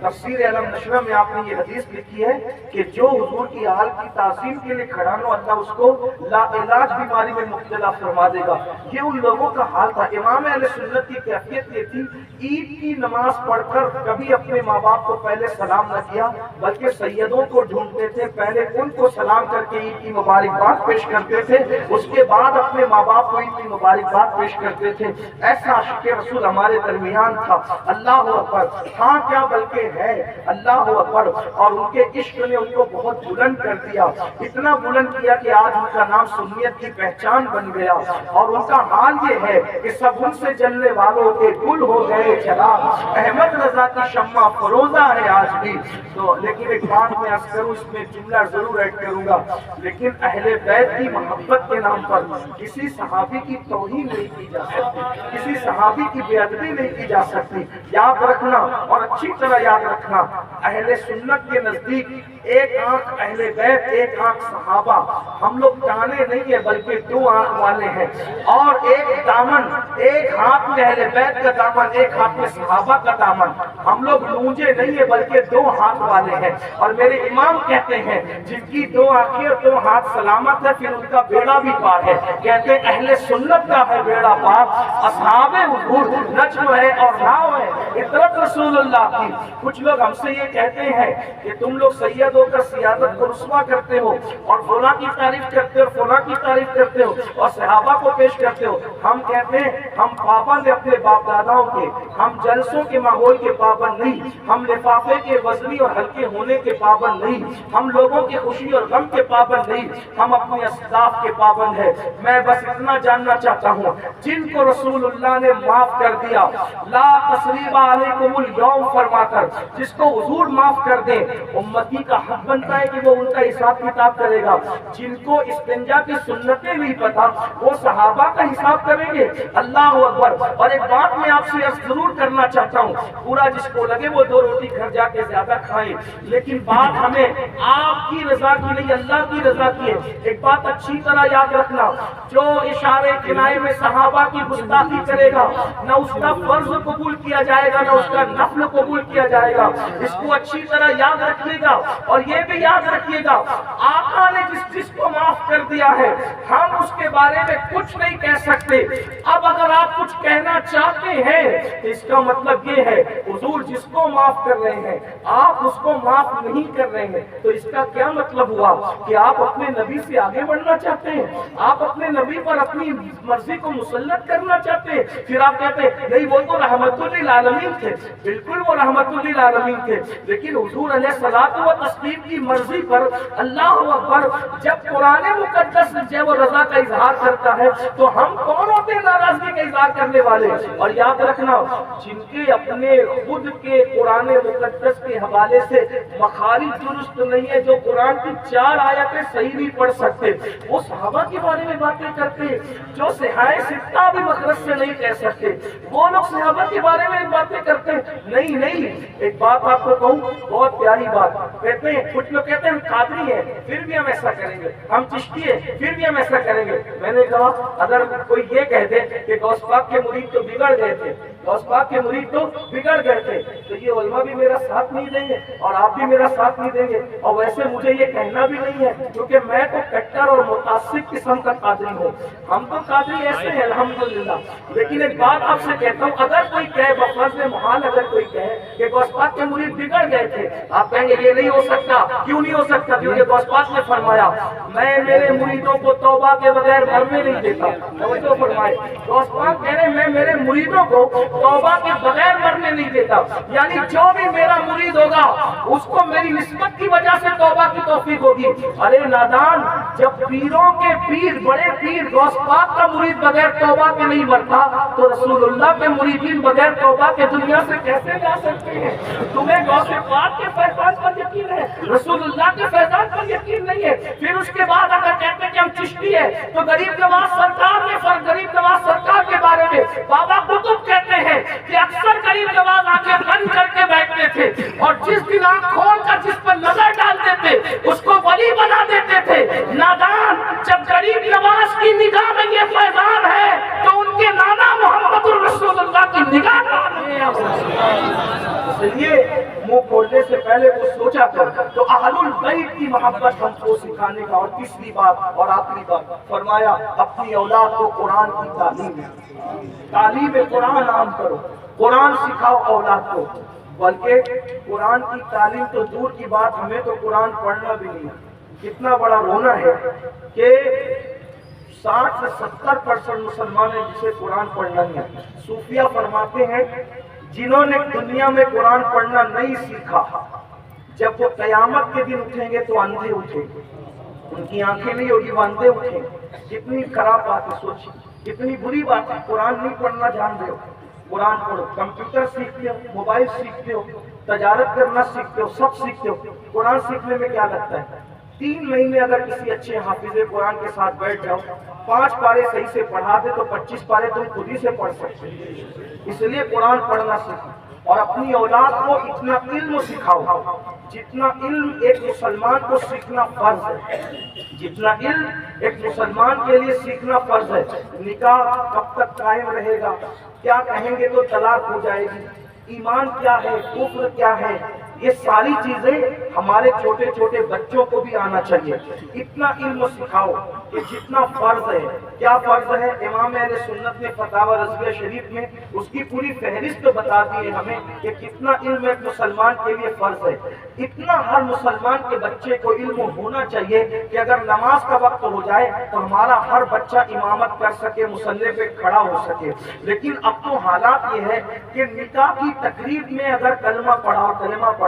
تفسیر علم نشرہ میں آپ نے یہ حدیث لکھی ہے کہ جو حضور کی آل کی تعظیم کے لیے کھڑا نہ اللہ اس کو لا علاج بیماری میں مبتلا فرما دے گا۔ یہ ان لوگوں کا حال تھا۔ امام اہل سنت کی کیفیت یہ تھی، عید کی نماز پڑھ کر کبھی اپنے ماں باپ کو پہلے سلام نہ کیا، بلکہ سیدوں کو ڈھونڈتے تھے، پہلے ان کو سلام کر کے عید کی مبارکباد پیش کرتے تھے، اس کے بعد اپنے ماں باپ کو عید کی مبارکباد پیش کرتے تھے۔ ایسا عاشق رسول ہمارے درمیان تھا۔ اللہ اکبر، ہاں کیا بلکہ ہے، اللہ اکبر۔ اور ان کے عشق نے ان کو بہت بلند کر دیا، اتنا بلند کیا کہ آج ان کا نام سنیت کی پہچان بن گیا۔ اور ان کا حال یہ ہے کہ سب ان سے جلنے والوں کے گل ہو گئے چراغ، احمد رضا کی شمع فروزہ ہے آج بھی۔ تو لیکن ایک بات میں عرض کروں، اس میں جملہ ضرور ایڈ کروں گا، لیکن اہل بیت کی محبت کے نام پر کسی صحابی کی توہین نہیں کی جا سکتی، کسی صحابی کی بے ادبی نہیں کی جا سکتی۔ یاد رکھنا اور اچھی طرح یاد رکھنا، اہل سنت کے نزدیک ایک آنکھ اہل بیت، ایک آنکھ صحابہ، ہم لوگ کانے نہیں ہیں بلکہ دو آنکھ والے ہیں۔ اور ایک دامن، ایک ہاتھ میں اہل بیت کا دامن، ایک ہاتھ میں صحابہ کا دامن، ہم لوگ لونجے نہیں ہیں بلکہ دو ہاتھ والے ہیں۔ اور میرے امام کہتے ہیں جن کی دو آنکھیں اور دو ہاتھ سلامت ہے پھر ان کا بیڑا بھی پار ہے۔ کہتے ہیں اہل سنت کا ہے بیڑا پار، اصحاب حضور نجم ہے اور ناؤ ہے، اطرت رسول اللہ کی۔ کچھ لوگ ہم سے یہ کہتے ہیں کہ تم لوگ سید ہو کر سیادت کو رسوا کرتے ہو اور فلاں کی تعریف کرتے ہو اور فلاں کی تعریف کرتے ہو اور صحابہ کو پیش کرتے ہو۔ ہم کہتے ہیں ہم پابند ہیں اپنے باپ داداؤں کے، ہم جلسوں کے ماحول کے پابند نہیں، ہم لفافے کے وزنی اور ہلکے ہونے کے پابند نہیں، ہم لوگوں کی خوشی اور غم کے پابند نہیں، ہم اپنے اسلاف کے پابند ہیں۔ میں بس اتنا جاننا چاہتا ہوں، جن کو رسول اللہ نے معاف کر دیا، لا تثریب علیکم اليوم فرما کر، جس کو حضور معاف کر دیں، امتی کا حق بنتا ہے کہ وہ ان کا حساب کتاب کرے گا۔ جن کو استنجا کی سنتیں نہیں پتا وہ صحابہ کا حساب کریں گے۔ اللہ اکبر۔ اور ایک بات میں آپ سے ضرور کرنا چاہتا ہوں، پورا جس کو لگے وہ دو روٹی گھر جا کے زیادہ کھائیں، لیکن بات ہمیں آپ کی رضا کی نہیں اللہ کی رضا کی ہے۔ ایک بات اچھی طرح یاد رکھنا، جو اشارے کنائے میں صحابہ کی گستاخی کرے گا نہ اس کا فرض قبول کیا جائے گا نہ اس کا نفل قبول کیا جائے گا۔ اس کو اچھی طرح یاد رکھیے گا اور یہ بھی یاد رکھیے گا، آقا نے جس کو معاف کر دیا ہے ہم اس کے بارے میں کچھ نہیں کہہ سکتے۔ اب اگر آپ کچھ کہنا چاہتے ہیں تو اس کا مطلب یہ ہے حضور جس کو معاف کر رہے ہیں آپ اس کو معاف نہیں کر رہے ہیں، تو اس کا کیا مطلب ہوا کہ آپ اپنے نبی سے آگے بڑھنا چاہتے ہیں، آپ اپنے نبی پر اپنی مرضی کو مسلط کرنا چاہتے ہیں۔ پھر آپ کہتے ہیں نہیں وہ تو رحمت للعالمین تھے، بالکل وہ رحمت للعالمین تھے، لیکن حضور علیہ الصلوۃ والتسلیم کی مرضی پر اللہ اکبر جب قرآن مقدس جو وہ رضا کا اظہار کرتا ہے تو ہم کون ہوتے ہیں ناراضگی کا اظہار کرنے والے؟ اور یاد رکھنا جن کے اپنے خود کے قرآن مقدس کے حوالے سے مخارج درست نہیں ہے، جو قرآن کی 4 آیتیں صحیح نہیں پڑھ سکتے، وہ صحابہ کے بارے میں باتیں کرتے ہیں، جو صحائے ستہ بھی مخرج سے نہیں کہہ سکتے وہ لوگ صحابہ کے بارے میں باتیں کرتے ہیں۔ نہیں، ایک بات آپ کو کہوں بہت پیاری بات، کہتے ہیں کچھ لوگ کہتے ہیں ہم قادری ہیں پھر بھی ہم ایسا کریں گے، ہم چشتی ہیں پھر بھی ہم ایسا کریں گے۔ میں نے کہا اگر کوئی یہ کہہ دے کہ غوث پاک کے مرید تو بگڑ گئے تھے، غوث پاک کے مرید تو بگڑ گئے تھے، تو یہ علماء بھی میرا ساتھ نہیں دیں گے اور آپ بھی میرا ساتھ نہیں دیں گے، اور ویسے مجھے یہ کہنا بھی نہیں ہے کیونکہ میں تو کٹر اور متعصب قسم کا قادری ہوں، ہم تو قادری ایسے ہیں الحمدللہ۔ لیکن ایک بات آپ سے کہتا ہوں، اگر کوئی کہے بفرض محال اگر کوئی کہے کہ غوث پاک کے مرید بگڑ گئے تھے، آپ کہیں گے یہ نہیں ہو سکتا، کیوں نہیں ہو سکتا؟ کیونکہ غوث پاک نے فرمایا میں میرے مریدوں کو توبہ کے بغیر مرنے نہیں دیتا۔ توجہ فرمائے، غوث پاک کہہ رہے میں میرے مریدوں کو توبہ کے بغیر مرنے نہیں دیتا، یعنی جو بھی میرا مرید ہوگا اس کو میری نسبت کی وجہ سے توبہ کی توفیق ہوگی۔ ارے نادان، جب پیروں کے پیر بڑے پیر غوث پاک کا مرید بغیر توبہ کے نہیں مرتا تو رسول اللہ کے مریدین بغیر توبہ کے دنیا سے کیسے جا سکتے ہیں؟ تمہیں غوث پاک کے فیضان پر یقین ہے، رسول اللہ کے فیضان پر یقین نہیں ہے۔ پھر اس کے بعد اگر کہتے ہیں کہ ہم چشتی ہیں تو غریب نواز سرکار نے غریب نواز سرکار کے بارے میں بابا قطب کہتے ہیں کہ اکثر غریب نواز آنکھیں بند کر کے بیٹھتے تھے اور جس دن آنکھ کھول کر جس پر نظر ڈالتے تھے اس کو ولی بنا دیتے تھے۔ نادان، جب غریب نواز کی نگاہ میں یہ فیضان ہے تو ان کے نانا محمد الرسول اللہ کی نگاہ اس لیے منہ کھولنے سے پہلے وہ سوچا کر. تو اہل البیت کی محبت ہم کو سکھانے کا. اور تیسری بات اور آخری بات فرمایا اپنی اولاد کو قرآن کی تعلیم قرآن عام کرو. قرآن سکھاؤ اولاد کو. بلکہ قرآن کی تعلیم تو دور کی بات, ہمیں تو قرآن پڑھنا بھی نہیں. کتنا بڑا رونا ہے کہ 60 سے 70% مسلمان ہیں جسے قرآن پڑھنا نہیں ہے. صوفیہ فرماتے ہیں جنہوں نے دنیا میں قرآن پڑھنا نہیں سیکھا, جب وہ قیامت کے دن اٹھیں گے تو اندھے اٹھیں گے, ان کی آنکھیں نہیں ہوگی, وہ اندھے اٹھیں گے. کتنی خراب بات ہے, سوچیے کتنی بری بات ہے. قرآن نہیں پڑھنا جان رہے ہو, قرآن پڑھو. کمپیوٹر سیکھتے ہو, موبائل سیکھتے ہو, تجارت کرنا سیکھتے ہو, سب سیکھتے ہو. قرآن سیکھنے میں کیا لگتا ہے؟ 3 مہینے اگر کسی اچھے حافظ قرآن کے ساتھ بیٹھ جاؤ, 5 پارے صحیح سے پڑھا دے تو 25 پارے تم خود ہی سے پڑھ سکتے. اس لیے قرآن پڑھنا سیکھو اور اپنی اولاد کو اتنا علم سکھاؤ جتنا علم ایک مسلمان کو سیکھنا فرض ہے. جتنا علم ایک مسلمان کے لیے سیکھنا فرض ہے. نکاح کب تک قائم رہے گا, کیا کہیں گے تو طلاق ہو جائے گی, ایمان کیا ہے, کفر کیا ہے, یہ ساری چیزیں ہمارے چھوٹے چھوٹے بچوں کو بھی آنا چاہیے. اتنا علم سکھاؤ کہ جتنا فرض ہے. کیا فرض ہے؟ امام اہل سنت نے فتاوی رضویہ شریف میں اس کی پوری فہرست بتا دی ہے ہمیں کہ کتنا علم ایک مسلمان کے لیے فرض ہے. اتنا ہر مسلمان کے بچے کو علم ہونا چاہیے کہ اگر نماز کا وقت ہو جائے تو ہمارا ہر بچہ امامت کر سکے, مصلی پہ کھڑا ہو سکے. لیکن اب تو حالات یہ ہے کہ نکاح کی تقریب میں اگر کلمہ پڑھاؤ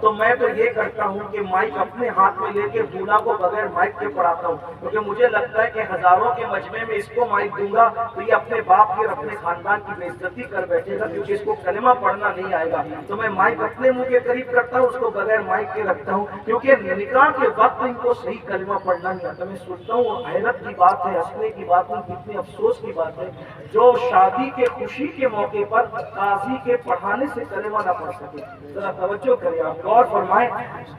تو میں تو یہ کرتا ہوں کہ مائک اپنے ہاتھ میں لے کے دولہا کو بغیر مائک کے پڑھاتا ہوں, کیونکہ مجھے لگتا ہے کہ ہزاروں کے مجمع میں اس کو مائک دوں گا تو یہ اپنے باپ کی اور اپنے خاندان کی بے عزتی کر بیٹھے گا, کیونکہ اس کو کلمہ پڑھنا نہیں آئے گا. تو میں مائک اپنے منہ کے قریب کرتا ہوں, اس کو بغیر مائک کے رکھتا ہوں, کیونکہ نکاح کے وقت ان کو صحیح کلمہ پڑھنا نہیں آتا. میں سوچتا ہوں حیرت کی بات ہے, ہنسنے کی بات ہے, کتنے افسوس کی بات ہے جو شادی کے خوشی کے موقع پر قاضی کے پڑھانے سے کلمہ نہ پڑھ سکے. ذرا توجہ کریں, آپ غور فرمائیں,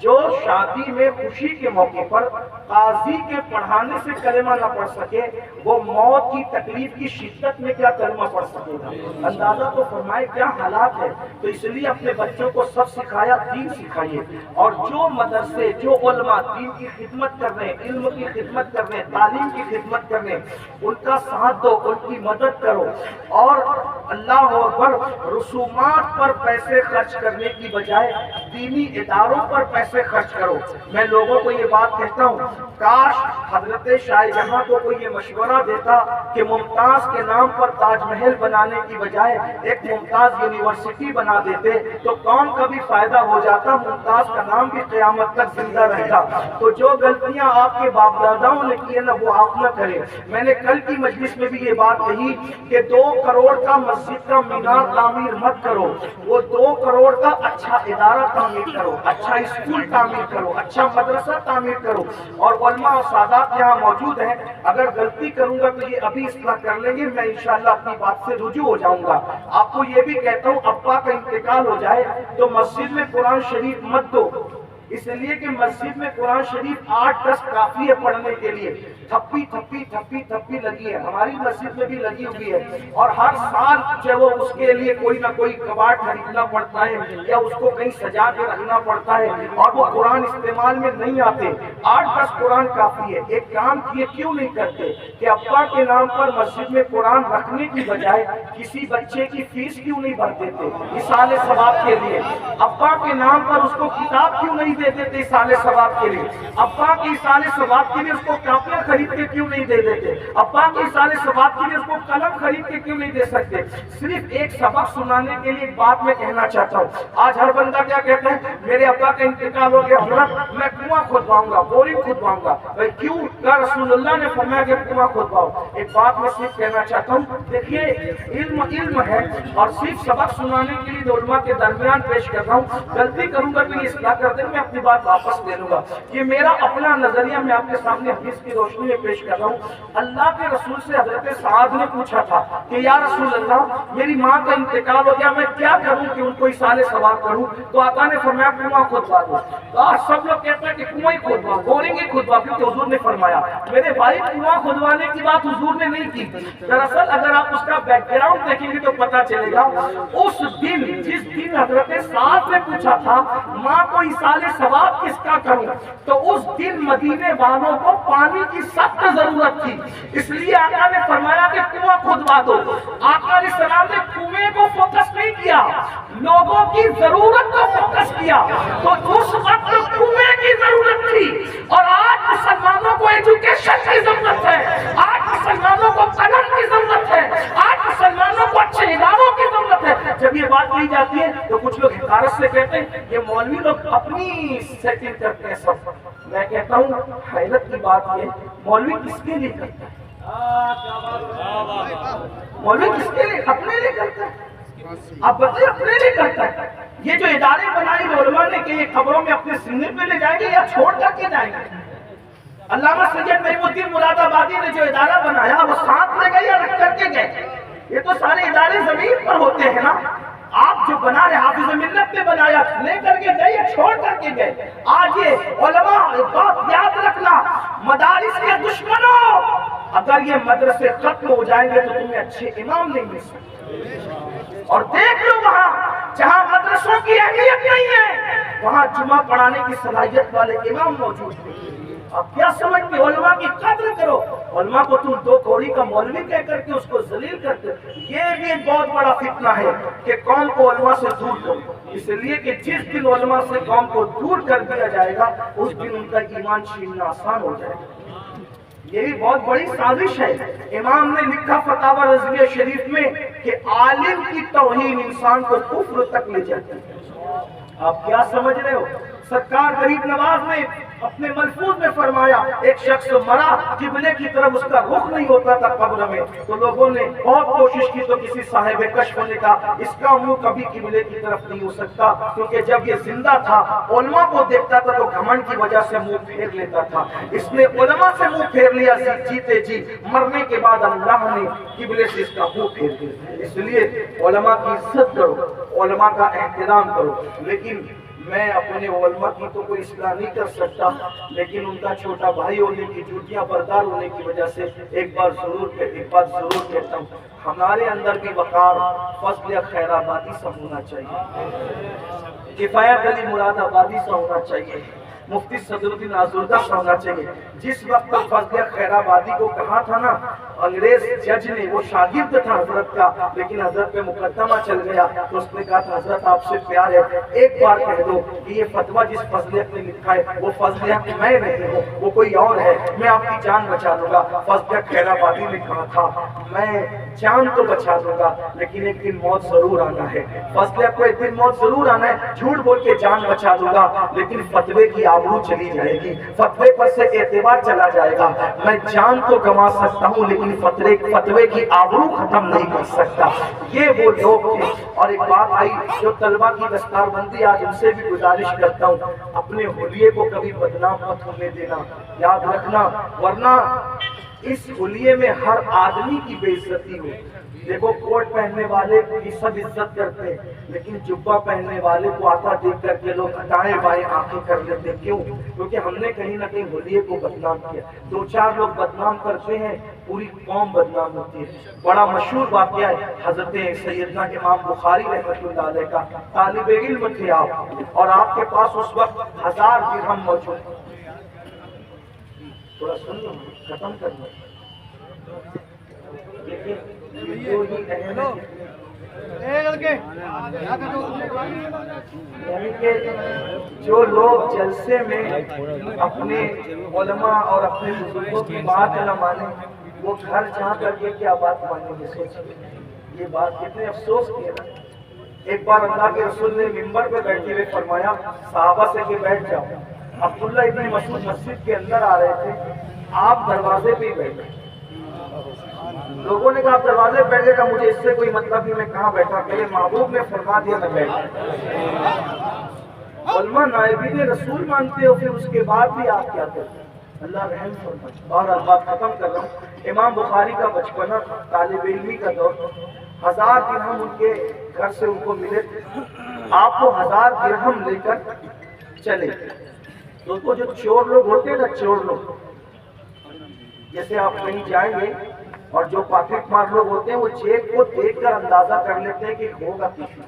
جو شادی میں خوشی کے موقع پر قاضی کے پڑھانے سے کلمہ نہ پڑھ سکے وہ موت کی تکلیف کی شدت میں کیا کلمہ پڑھ سکے گا؟ اندازہ تو فرمائے کیا حالات ہے. تو اس لیے اپنے بچوں کو سب سکھایا, دین سکھائیے. اور جو مدرسے, جو علماء دین کی خدمت کر رہے ہیں, علم کی خدمت کر رہے ہیں, تعلیم کی خدمت کر رہے ہیں, ان کا ساتھ دو, ان کی مدد کرو. اور اللہ اکبر, رسومات پر پیسے خرچ کرنے کی بجائے دینی اداروں پر پیسے خرچ کرو. میں لوگوں کو یہ بات کہتا ہوں, کاش حضرت شاہ جہاں کو کوئی یہ مشورہ دیتا کہ ممتاز کے نام پر تاج محل بنانے کی بجائے ایک ممتاز یونیورسٹی بنا دیتے تو قوم کا بھی فائدہ ہو جاتا, ممتاز کا نام بھی قیامت تک زندہ رہتا. تو جو غلطیاں آپ کے باپ داداؤں نے کی ہے نا وہ آپ نہ کریں. میں نے کل کی مجلس میں بھی یہ بات کہی کہ 2 کروڑ کا مسجد کا مینار تعمیر مت کرو, وہ 2 کروڑ کا اچھا ادارہ تعمیر کرو, اچھا اسکول تعمیر کرو, اچھا مدرسہ تعمیر کرو. اور علماء اور سادات یہاں موجود ہیں, اگر غلطی کروں گا تو یہ ابھی اصلاح کر لیں گے, میں انشاءاللہ اپنی بات سے رجوع ہو جاؤں گا. آپ کو یہ بھی کہتا ہوں ابا کا انتقال ہو جائے تو مسجد میں قرآن شریف مت دو, اس لیے کہ مسجد میں قرآن شریف 8-10 کافی ہے پڑھنے کے لیے. تھپی لگی ہے, ہماری مسجد میں بھی لگی ہوئی ہے, اور ہر سال جو اس کے لیے کوئی نہ کوئی کباڑ خریدنا پڑتا ہے یا اس کو کہیں سجا کے رکھنا پڑتا ہے, اور وہ قرآن استعمال میں نہیں آتے. 8-10 قرآن کافی ہے. ایک کام کیے کیوں نہیں کرتے کہ ابا کے نام پر مسجد میں قرآن رکھنے کی بجائے کسی بچے کی فیس کیوں نہیں بھر دیتے اصالِ ثواب کے لیے؟ ابا کے نام پر اس کو کتاب کیوں نہیں دیتے تھے اصالِ ثواب کے لیے؟ ابا کے اصالِ ثواب کے لیے اس کو کاپیاں خرید کے کیوں نہیں دے دیتے؟ ابا کے اصالِ ثواب کے لیے اس کو قلم خرید کے کیوں نہیں دے سکتے؟ صرف ایک سبق سنانے کے لیے ایک بات میں کہنا چاہتا ہوں. آج ہر بندہ کیا کہتا ہے, میرے ابا کا انتقال ہو گیا, حضرت میں کنواں کھودواؤں گا, بورنگ کھودواؤں گا. کیوں؟ کیا رسول اللہ نے فرمایا کہ کنواں کھودواؤ. ایک بات میں صرف کہنا چاہتا ہوں, دیکھیے علم ہے, اور صرف سبق سنانے کے لیے علماء کے درمیان پیش کر رہا ہوں. غلطی کروں گا تو یہ اصلاح کر دیں. میں اپنی بات واپس لے لوں گا. یہ میرا اپنا نظریہ میں آپ کے سامنے حدیث کی روشنی میں پیش کر رہا ہوں. اللہ کے رسول سے حضرت سعد نے پوچھا تھا کہ یا رسول اللہ میری ماں کا انتقال ہو گیا, میں کیا کروں کہ ان کو ایصال ثواب کروں؟ تو آقا نے فرمایا کنواں کھودوا دو. آج سب لوگ کہتے ہیں کہ کنواں ہی کھودوا, بورنگ ہی کھودوا, کیونکہ حضور نے فرمایا. میرے بھائی کنواں کھودوانے کی بات حضور نے نہیں کی. دراصل اگر آپ اس کا بیک گراؤنڈ دیکھیں گے تو پتا چلے گا اس دن جس دن حضرت سعد نے پوچھا تھا ماں کو ایصال ثواب کس کا کروں, تو اس دن مدینے والوں کو پانی کی سخت ضرورت تھی. اس لیے آقا نے فرمایا کہ کنواں کھودوا دو. آقا علیہ السلام نے کنویں کو فوکس نہیں کیا, لوگوں کی ضرورت کو فوکس کیا. تو اس وقت کنویں کی ضرورت تھی, اور آج مسلمانوں کو ایجوکیشن کی ضرورت ہے, آج مسلمانوں کو قلم کی ضرورت ہے, آج مسلمانوں کو اچھے اداروں کی ضرورت ہے. جب یہ بات کہی جاتی ہے تو کچھ لوگ حقارت سے کہتے ہیں یہ مولوی لوگ اپنی سیٹنگ کرتے ہیں سب. میں کہتا ہوں حیرت کی بات یہ, مولوی کس کے لیے کرتا ہے؟ مولوی کس کے لیے؟ اپنے لیے کرتا ہے. آپ بتائیں اپنے لیے کرتا ہے. یہ جو ادارے بنائے علماء نے کہ یہ خبروں میں اپنے سینے پہ لے جائیں گے یا چھوڑ کر کے جائیں گے؟ علامہ سید نعیم الدین مراد آبادی نے جو ادارہ بنایا وہ ساتھ لے گئے یا رکھ کر کے گئے؟ یہ تو سارے ادارے زمین پر ہوتے ہیں نا. آپ جو بنا رہے حافظ ملت نے بنایا, لے کر کے گئے یا چھوڑ کر کے گئے؟ آج یہ علماء بات یاد رکھنا, مدارس کے دشمنوں, اگر یہ مدرسے ختم ہو جائیں گے تو تمہیں اچھے امام نہیں مل سکتے. اور دیکھ لو وہاں جہاں مدرسوں کی اہمیت نہیں ہے وہاں جمعہ پڑھانے کی صلاحیت والے امام موجود ہیں. آپ کیا سمجھتے علماء کی قدر کرو, علماء کو تم دو کوڑی کا مولوی کہہ کر کے اس کو ذلیل کرتے. یہ بھی ایک بہت بڑا فتنہ ہے کہ قوم کو علماء سے دور کرو, اس لیے کہ جس دن علماء سے قوم کو دور کر دیا جائے گا اس دن ان کا ایمان چھیننا آسان ہو جائے گا. یہ بھی بہت بڑی سازش ہے. امام نے لکھا فتاوی رضویہ شریف میں کہ عالم کی توہین انسان کو کفر تک لے جاتی ہے. آپ کیا سمجھ رہے ہو؟ سرکار غریب نواز نے اپنے ملفوظ میں فرمایا ایک شخص مرا, قبلے کی طرف اس کا رخ نہیں ہوتا تھا قبر میں, تو لوگوں نے بہت کوشش کی تو کسی صاحب کشف نے کہا اس کا منہ کبھی قبلے کی طرف نہیں ہو سکتا, کیونکہ جب یہ زندہ تھا علماء کو دیکھتا تھا تو گھمنڈ کی وجہ سے منہ پھیر لیتا تھا. اس نے علماء سے منہ پھیر لیا جیتے جی, مرنے کے بعد اللہ نے قبلے سے اس کا منہ پھیر دیا. اس لیے علماء کی عزت کرو, علماء کا احترام کرو. لیکن میں اپنے علماء کی تو کوئی اصلاح نہیں کر سکتا, لیکن ان کا چھوٹا بھائی ہونے کی, جوتیاں بردار ہونے کی وجہ سے ایک بات ضرور کہتا ہوں, ہمارے اندر بھی وقار فضل خیر آبادی سا ہونا چاہیے, کفایت علی مراد آبادی سا ہونا چاہیے, مفتی صدر الدین آزردہ سا ہونا چاہیے. جس وقت فضل خیر آبادی کو کہا تھا نا انگریز جج نے, وہ شاگرد تھا حضرت کا, لیکن حضرت پہ مقدمہ چل گیا تو اس نے کہا تھا حضرت آپ سے پیار ہے, ایک بار کہہ دو کہ یہ فتویٰ جس فضلیت نے لکھا ہے وہ فضلیت میں نہیں ہوں, وہ کوئی اور ہے, میں آپ کی جان بچا دوں گا. فضل خیر آبادی نے کہا تھا میں جان تو بچا دوں گا لیکن ایک دن موت ضرور آنا ہے. فضل کو ایک دن موت ضرور آنا ہے, جھوٹ بول کے جان بچا دوں گا لیکن فتوے کی آبرو چلی جائے گی, فتوے پر سے اعتبار چلا جائے گا. میں جان تو گنوا سکتا ہوں لیکن فتوے کی آبرو ختم نہیں کر سکتا. یہ وہ لوگ تھے. اور ایک بات آئی جو طلبہ کی دستار بندی, آج ان سے بھی گزارش کرتا ہوں اپنے حلیے کو کبھی بدنام مت ہونے دینا, یاد رکھنا, ورنہ اس حلیے میں ہر آدمی کی بے عزتی ہو. دیکھو کوٹ پہننے والے کی سب عزت کرتے ہیں لیکن جبہ پہننے والے کو آتا دیکھ کر کے لوگ ہٹائیں بائیں آنکھیں کر لیتے ہیں. کیوں؟ کیونکہ ہم نے کہیں نہ کہیں حلیے کو بدنام کیا. دو چار لوگ بدنام کرتے ہیں پوری قوم بدنام ہوتی ہے. بڑا مشہور واقعہ ہے حضرت سیدنا امام بخاری رحمۃ اللہ علیہ کا. طالب علم تھے آپ اور آپ کے پاس اس وقت 1000 درہم موجود. تھوڑا سن لو, ختم کر لو. یعنی کہ جو لوگ جلسے میں اپنے علماء اور اپنے بزرگوں کی بات نہ مانیں وہ گھر جا کر کے کیا بات مانیں گے. سوچیں یہ بات کتنے افسوس کی ہے نا. ایک بار اللہ کے رسول نے منبر پہ بیٹھے ہوئے فرمایا صحابہ سے کہ بیٹھ جاؤ. عبداللہ ابن مسعود مسجد کے اندر آ رہے تھے, آپ دروازے پہ ہی بیٹھے. لوگوں نے کہا آپ دروازے پہ بیٹھے, کا مجھے اس سے کوئی مطلب نہیں, میں کہاں بیٹھا, میرے محبوب نے فرما دیا میں بیٹھا. علماء نائبین رسول مانتے ہو، پھر اس کے بعد بھی آپ کیا کرتے ہیں؟ اللہ رحم فرمائے۔ اور بات ختم کر رہا ہوں۔ امام بخاری کا بچپنا طالب علمی کا دور، 1000 درہم ان کے گھر سے ان کو ملے تھے، آپ کو 1000 درہم لے کر چلے۔ تو وہ جو چور لوگ ہوتے ہیں نا، چور لوگ، جیسے آپ کہیں جائیں گے اور جو پاکٹ مار لوگ ہوتے ہیں وہ جیب کو دیکھ کر اندازہ کر لیتے ہیں کہ ہوگا کتنا،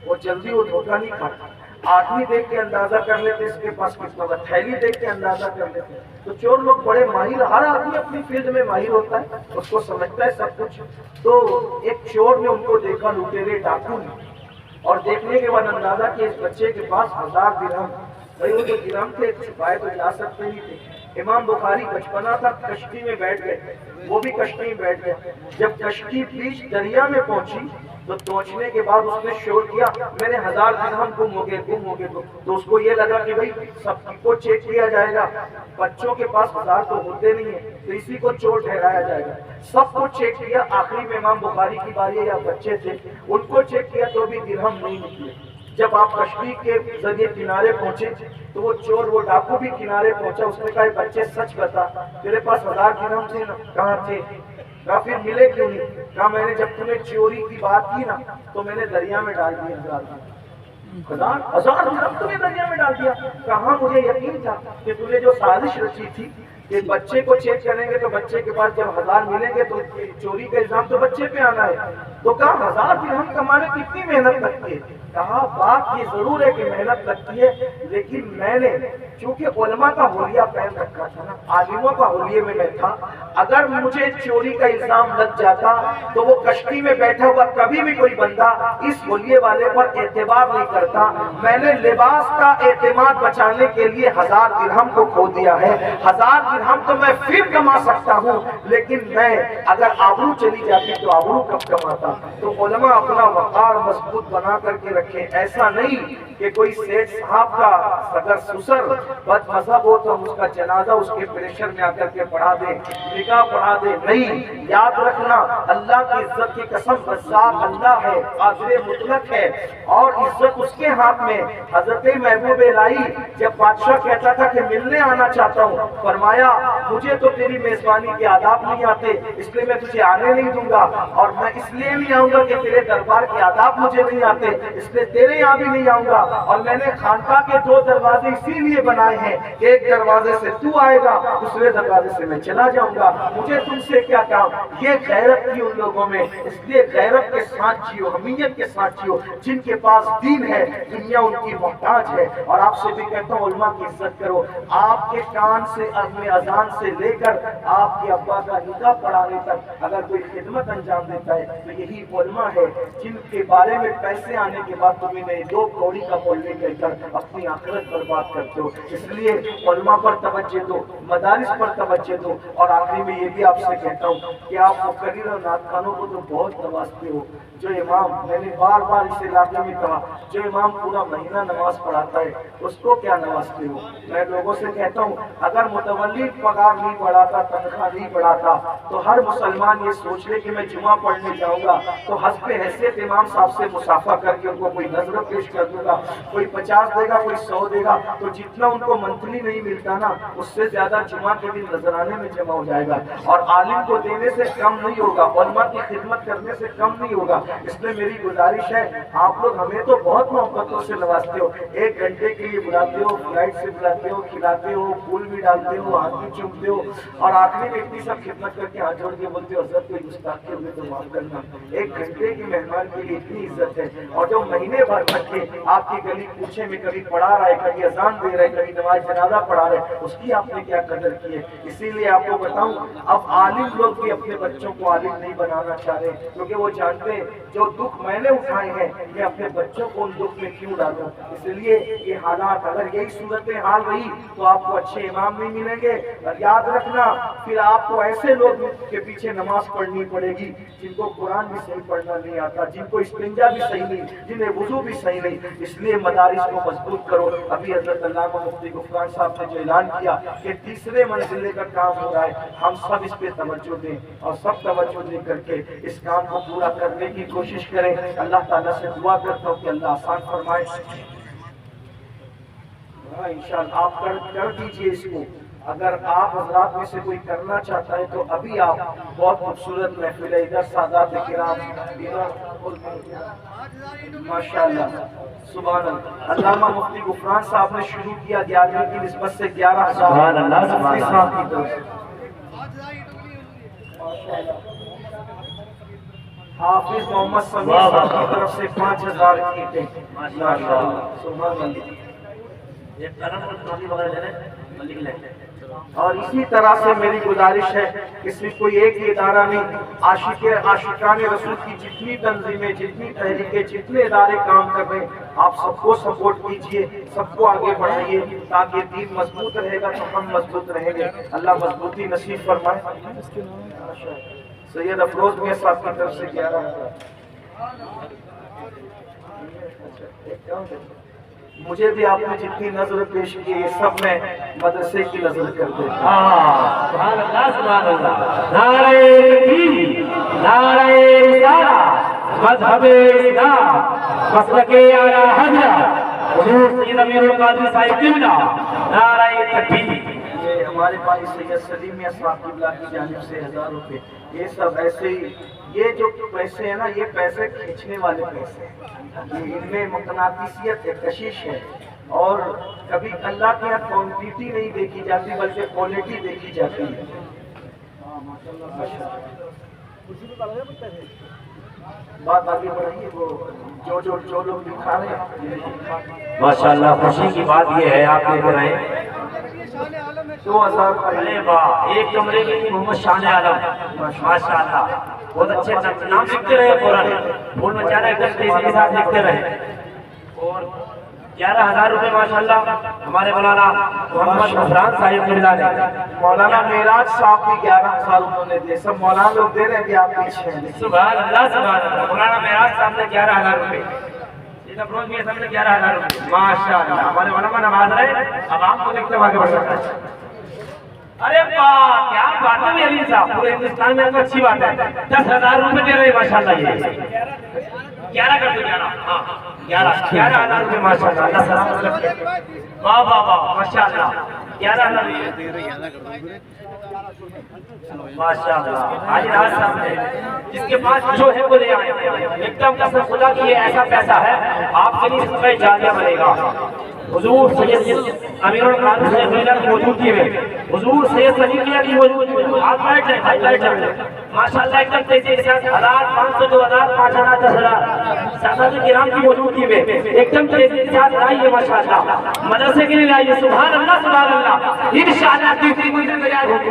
وہ جلدی وہ دھوکہ نہیں کھاتا۔ آدمی دیکھ کے اندازہ کر لیتے اس کے پاس کتنا ہوگا، تھیلی دیکھ کے اندازہ کر لیتے۔ تو چور لوگ بڑے ماہر، ہر آدمی اپنی فیلڈ میں ماہر ہوتا ہے، اس کو سمجھتا ہے سب کچھ۔ تو ایک چور نے ان کو دیکھا، لٹیرے ڈاکو نے، اور دیکھنے کے بعد اندازہ کہ اس بچے کے پاس 1000 درہم، بھائی وہ جو درہم تھے چھپائے تو جا سکتے ہی تھے۔ امام بخاری بچپنا تھا، کشتی میں بیٹھ گئے، وہ بھی کشتی میں بیٹھ گئے۔ جب کشتی بیچ دریا میں پہنچی تو پہنچنے کے بعد اس نے شور کیا، میرے 1000 درہم گم ہو گئے، گم ہو گئے۔ تو اس کو یہ لگا کہ بھائی سب کو چیک کیا جائے گا، بچوں کے پاس 1000 تو ہوتے نہیں ہیں، تو اسی کو چور ٹھہرایا جائے گا۔ سب کو چیک کیا، آخری میں امام بخاری کی باری، یا بچے تھے ان کو چیک کیا تو بھی درہم نہیں نکلے۔ جب آپ کشتی کے ذریعے کنارے پہنچے تو وہ چور، وہ ڈاکو بھی کنارے پہنچا، اس نے کہا بچے سچ بتا، تیرے پاس 1000 درہم تھے نا؟ کہاں تھے؟ کہا پھر ملے کیوں نہیں؟ کہا میں نے جب تمہیں چوری کی بات کی نا تو میں نے دریا میں ڈال دیا 1000 درہم تمہیں دریا میں ڈال دیا۔ کہاں مجھے یقین تھا کہ تمہیں جو سازش رچی تھی کہ بچے کو چیک کریں گے تو بچے کے پاس جب 1000 ملیں گے تو چوری کا الزام تو بچے پہ آنا ہے۔ تو کہا 1000 درہم کمانے کتنی محنت لگتی ہے؟ کہا بات یہ ضرور ہے کہ محنت لگتی ہے، لیکن میں نے چونکہ علماء کا حلیہ پہن رکھا تھا نا، عالموں کا حلیے میں میں تھا، اگر مجھے چوری کا الزام لگ جاتا تو وہ کشتی میں بیٹھا ہوا کبھی بھی کوئی بندہ اس حلیے والے پر اعتبار نہیں کرتا۔ میں نے لباس کا اعتماد بچانے کے لیے 1000 درہم کو کھو دیا ہے۔ 1000 درہم تو میں پھر کما سکتا ہوں، لیکن میں اگر آبرو چلی جاتی تو آبرو کب کماتا؟ تو علماء اپنا وقار مضبوط بنا کر کے رکھیں، ایسا نہیں کہ کوئی سیٹ صاحب کا اگر سسر بد مذہب ہو تو ہم اس کا جنازہ اس کے پریشر میں آ کر کے پڑھا دیں، نکاح پڑھا دیں۔ نہیں، یاد رکھنا اللہ کی عزت کی قسم، رزاق اللہ ہے، قادر مطلق ہے، اور عزت اس کے ہاتھ میں۔ حضرت محبوب الہی جب بادشاہ کہتا تھا کہ ملنے آنا چاہتا ہوں، فرمایا مجھے تو تیری میزبانی کے آداب نہیں آتے، اس لیے میں تجھے آنے نہیں دوں گا، اور میں اس لیے نہیں آؤں گا کہ تیرے دربار کے آداب مجھے نہیں آتے، اس لیے تیرے یہاں بھی نہیں آؤں گا۔ اور میں نے خانقاہ کے 2 دروازے اسی لیے بنائے ہیں، ایک دروازے سے تو آئے گا، دوسرے دروازے سے میں چلا جاؤں گا، مجھے تم سے کیا کام۔ یہ غیرت تھی ان لوگوں میں، اس لیے غیرت کے ساتھ جیو، حمیت کے ساتھ جیو۔ جن کے پاس دین ہے دنیا ان کی محتاج ہے۔ اور آپ سے بھی کہتا ہوں علماء کی عزت کرو۔ آپ کے کان سے اذن اذان سے لے کر آپ کے ابا کا نکاح پڑھانے تک اگر کوئی خدمت انجام دیتا ہے تو یہی علماء ہے، جن کے بارے میں پیسے آنے کے بعد تم انہیں 2 کوڑی کا بولنے کہہ کر اپنی آخرت برباد کرتے ہو۔ اس لیے علماء پر توجہ دو، مدارس پر توجہ دو۔ اور آخری میں یہ بھی آپ سے کہتا ہوں کہ آپ مقرر اور نعت خوانوں کو تو بہت نوازتے ہو۔ جو امام، میں نے بار بار اس علاقے میں کہا، جو امام پورا مہینہ نماز پڑھاتا ہے اس کو کیا نوازتے ہو؟ میں لوگوں سے کہتا ہوں اگر متولی پگار نہیں بڑھاتا، تنخواہ نہیں بڑھاتا، تو ہر مسلمان یہ سوچ لے کہ میں جمعہ پڑھنے جاؤں گا تو حسب حیثیت امام صاحب سے مصافحہ کر کے ان کو کوئی نظر پیش کر دوں گا، کوئی 50 دے گا، کوئی 100 دے گا، تو جتنا ان کو منتھلی نہیں ملتا نا اس سے زیادہ جمعہ کے دن نذرانے میں جمع ہو جائے گا۔ اور عالم کو دینے سے کم نہیں ہوگا، علماء کی خدمت کرنے سے کم نہیں ہوگا۔ اس لیے میری گزارش ہے، آپ لوگ ہمیں تو بہت محبتوں سے نوازتے ہو، 1 گھنٹے کے لیے بلاتے ہو، فلائٹ سے بلاتے ہو، کھلاتے ہو، پھول بھی ڈالتے ہو، ہاتھ بھی چومتے ہو، اور آخری میں اتنی سب خدمت کر کے ہاتھ جوڑ کے بولتے ہو حضرت کوئی گستاخی ہوگی تو معاف کرنا۔ 1 گھنٹے کی مہمان کے لیے اتنی عزت ہے، اور جو مہینے بھر تک کے آپ کی گلی کوچے میں کبھی پڑھا رہا ہے، کبھی اذان دے رہا ہے، کبھی نماز جنازہ پڑھا رہا ہے، اس کی آپ نے کیا قدر کی ہے۔ اسی لیے آپ کو بتاؤں اب عالم لوگ بھی اپنے بچوں کو عالم نہیں بنانا چاہ رہے، کیونکہ وہ جانتے ہیں جو دکھ میں نے اٹھائے ہیں میں اپنے بچوں کو ان دکھ میں کیوں ڈالوں۔ اس لیے یہ حالات اگر یہی صورتحال رہی تو آپ کو اچھے امام نہیں ملیں گے، اور یاد رکھنا پھر آپ کو ایسے لوگ کے پیچھے نماز پڑھنی پڑے گی جن کو قرآن بھی صحیح پڑھنا نہیں آتا، جن کو استنجا بھی صحیح نہیں، جنہیں وضو بھی صحیح نہیں۔ اس لیے مدارس کو مضبوط کرو۔ ابھی حضرت علامہ مفتی غفران صاحب نے جو اعلان کیا کہ 3 منزلے کا کام ہو رہا ہے، ہم سب اس پہ توجہ دیں اور سب توجہ دے کر کے اس کام کو پورا کرنے کی کوشش کریں۔ اللہ تعالیٰ سے دعا کرتا ہوں کہ اللہ آسان فرمائے۔ ہاں انشاءاللہ آپ کر دیجئے اس کو. اگر آپ حضرات میں سے کوئی کرنا چاہتا ہے تو ابھی آپ بہت خوبصورت محفل ہے ادھر سادات کرام ماشاءاللہ سبحان اللہ. علامہ مفتی غفران صاحب نے شروع کیا 11ویں کی نسبت سے 11,000 سبحان اللہ سبحان مفتی صاحب کی طرف سے. حافظ محمد سمیع صاحب کی طرف سے 5,000 اینٹیں ماشاءاللہ سبحان اللہ. اور اسی طرح سے میری گزارش ہے کہ صرف کوئی ایک ہی ادارہ نہیں، عاشقان رسول کی جتنی تنظیمیں، جتنی تحریکیں، جتنے ادارے کام کر رہے ہیں، آپ سب کو سپورٹ کیجئے، سب کو آگے بڑھائیے تاکہ دین مضبوط رہے گا تو ہم مضبوط رہیں گے. اللہ مضبوطی نصیب فرمائے. سید افروز میاں صاحب کی طرف سے 11,000. مجھے بھی آپ نے جتنی نظر پیش کی یہ سب میں مدرسے کی نظر کر دیتا. سبحان اللہ سبحان اللہ. نعرہ تکبیر، نعرہ رسالہ، مذہب اسلام، مسلک اعلیٰ حضرت حضور سید امیر القادری صاحب قبلہ. نعرہ تکبیر. یہ ہمارے بھائی سید سلیم میاں صاحب قبلہ کی جانب سے 1,000 روپے. یہ سب ایسے ہی، یہ جو پیسے ہیں نا یہ پیسے کھینچنے والے پیسے ہیں. ان میں مقناطیسیت ہے، کشش ہے، اور کبھی اللہ کے یہاں کوانٹٹی نہیں دیکھی جاتی بلکہ کوالٹی دیکھی جاتی ہے. بات آگے بڑھائیے. وہ جو لوگ دکھا رہے ہیں ماشاءاللہ خوشی کی بات یہ ہے آپ دیکھ رہے ہیں 2,000. ارے واہ، ایک کمرے میں محمد شان عالم ماشاءاللہ بہت اچھے نام لکھتے رہے. فوراً پھول مچانا ایک دم تیزی کے ساتھ لکھتے رہے. اور 11,000 روپے ماشاءاللہ ہمارے مولانا محمد غفران صاحب قبلہ نے. مولانا معراج صاحب بھی 11,000 انہوں نے دے. سب مولانا لوگ دے رہے ہیں کہ آپ پیچھے ہیں. سبحان اللہ سبحان اللہ. مولانا معراج صاحب نے 11,000 روپے، سید افروز میاں صاحب نے 11,000 روپے. ماشاءاللہ ہمارے علماء نواز رہے. اب آپ کو دیکھتے ہوئے آگے بڑھ سکتے ہیں. ارے واہ کیا بات ہے میری صاحب، پورے ہندوستان میں اچھی بات ہے. 10,000 روپے دے رہے ماشاءاللہ. یہ 11 کر دو. 11,000 روپے ماشاءاللہ. اللہ سلامت رکھے. واہ واہ واہ ماشاءاللہ. 11,000 ماشاءاللہ. آج راج صاحب نے جس کے پاس جو ہے وہ لے آئے. ایک دم قسم خدا کی یہ ایسا پیسہ ہے آپ کے لیے اس کا جاریہ بنے گا. حضور سید امیر القادری صاحب قبلہ کی موجودگی میں، حضور سید سلیم میاں کی موجودگی میں آپ بیٹھ جائیں ماشاءاللہ. ایک دم تیزی کے ساتھ 1,000 500 2,000 5,000 10,000 سادات کرام کی موجودگی میں ایک دم تیزی کے ساتھ لائیے ماشاءاللہ. مدرسے کے لیے لائیے. سبحان اللہ سبحان اللہ. انشاءاللہ تیسری منزل تیار ہوگی.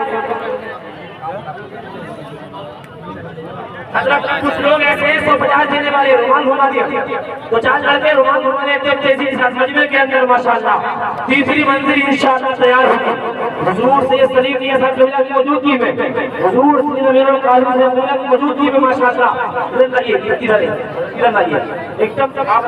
حضرت کچھ لوگ ایسے ہیں 150 دینے والے رومان گھما دیا تو 4 لڑکے رومان گھمانے ایک تیزی کے ساتھ مجمع کے اندر ماشاءاللہ. تیسری منزل انشاءاللہ تیار ہوگی. حضور سید سلیم میاں صاحب قبلہ کی موجودگی میں، حضور سید امیر القادری صاحب قبلہ کی موجودگی میں ماشاءاللہ. ادھر لائیے ادھر لائیے ایک دم آپ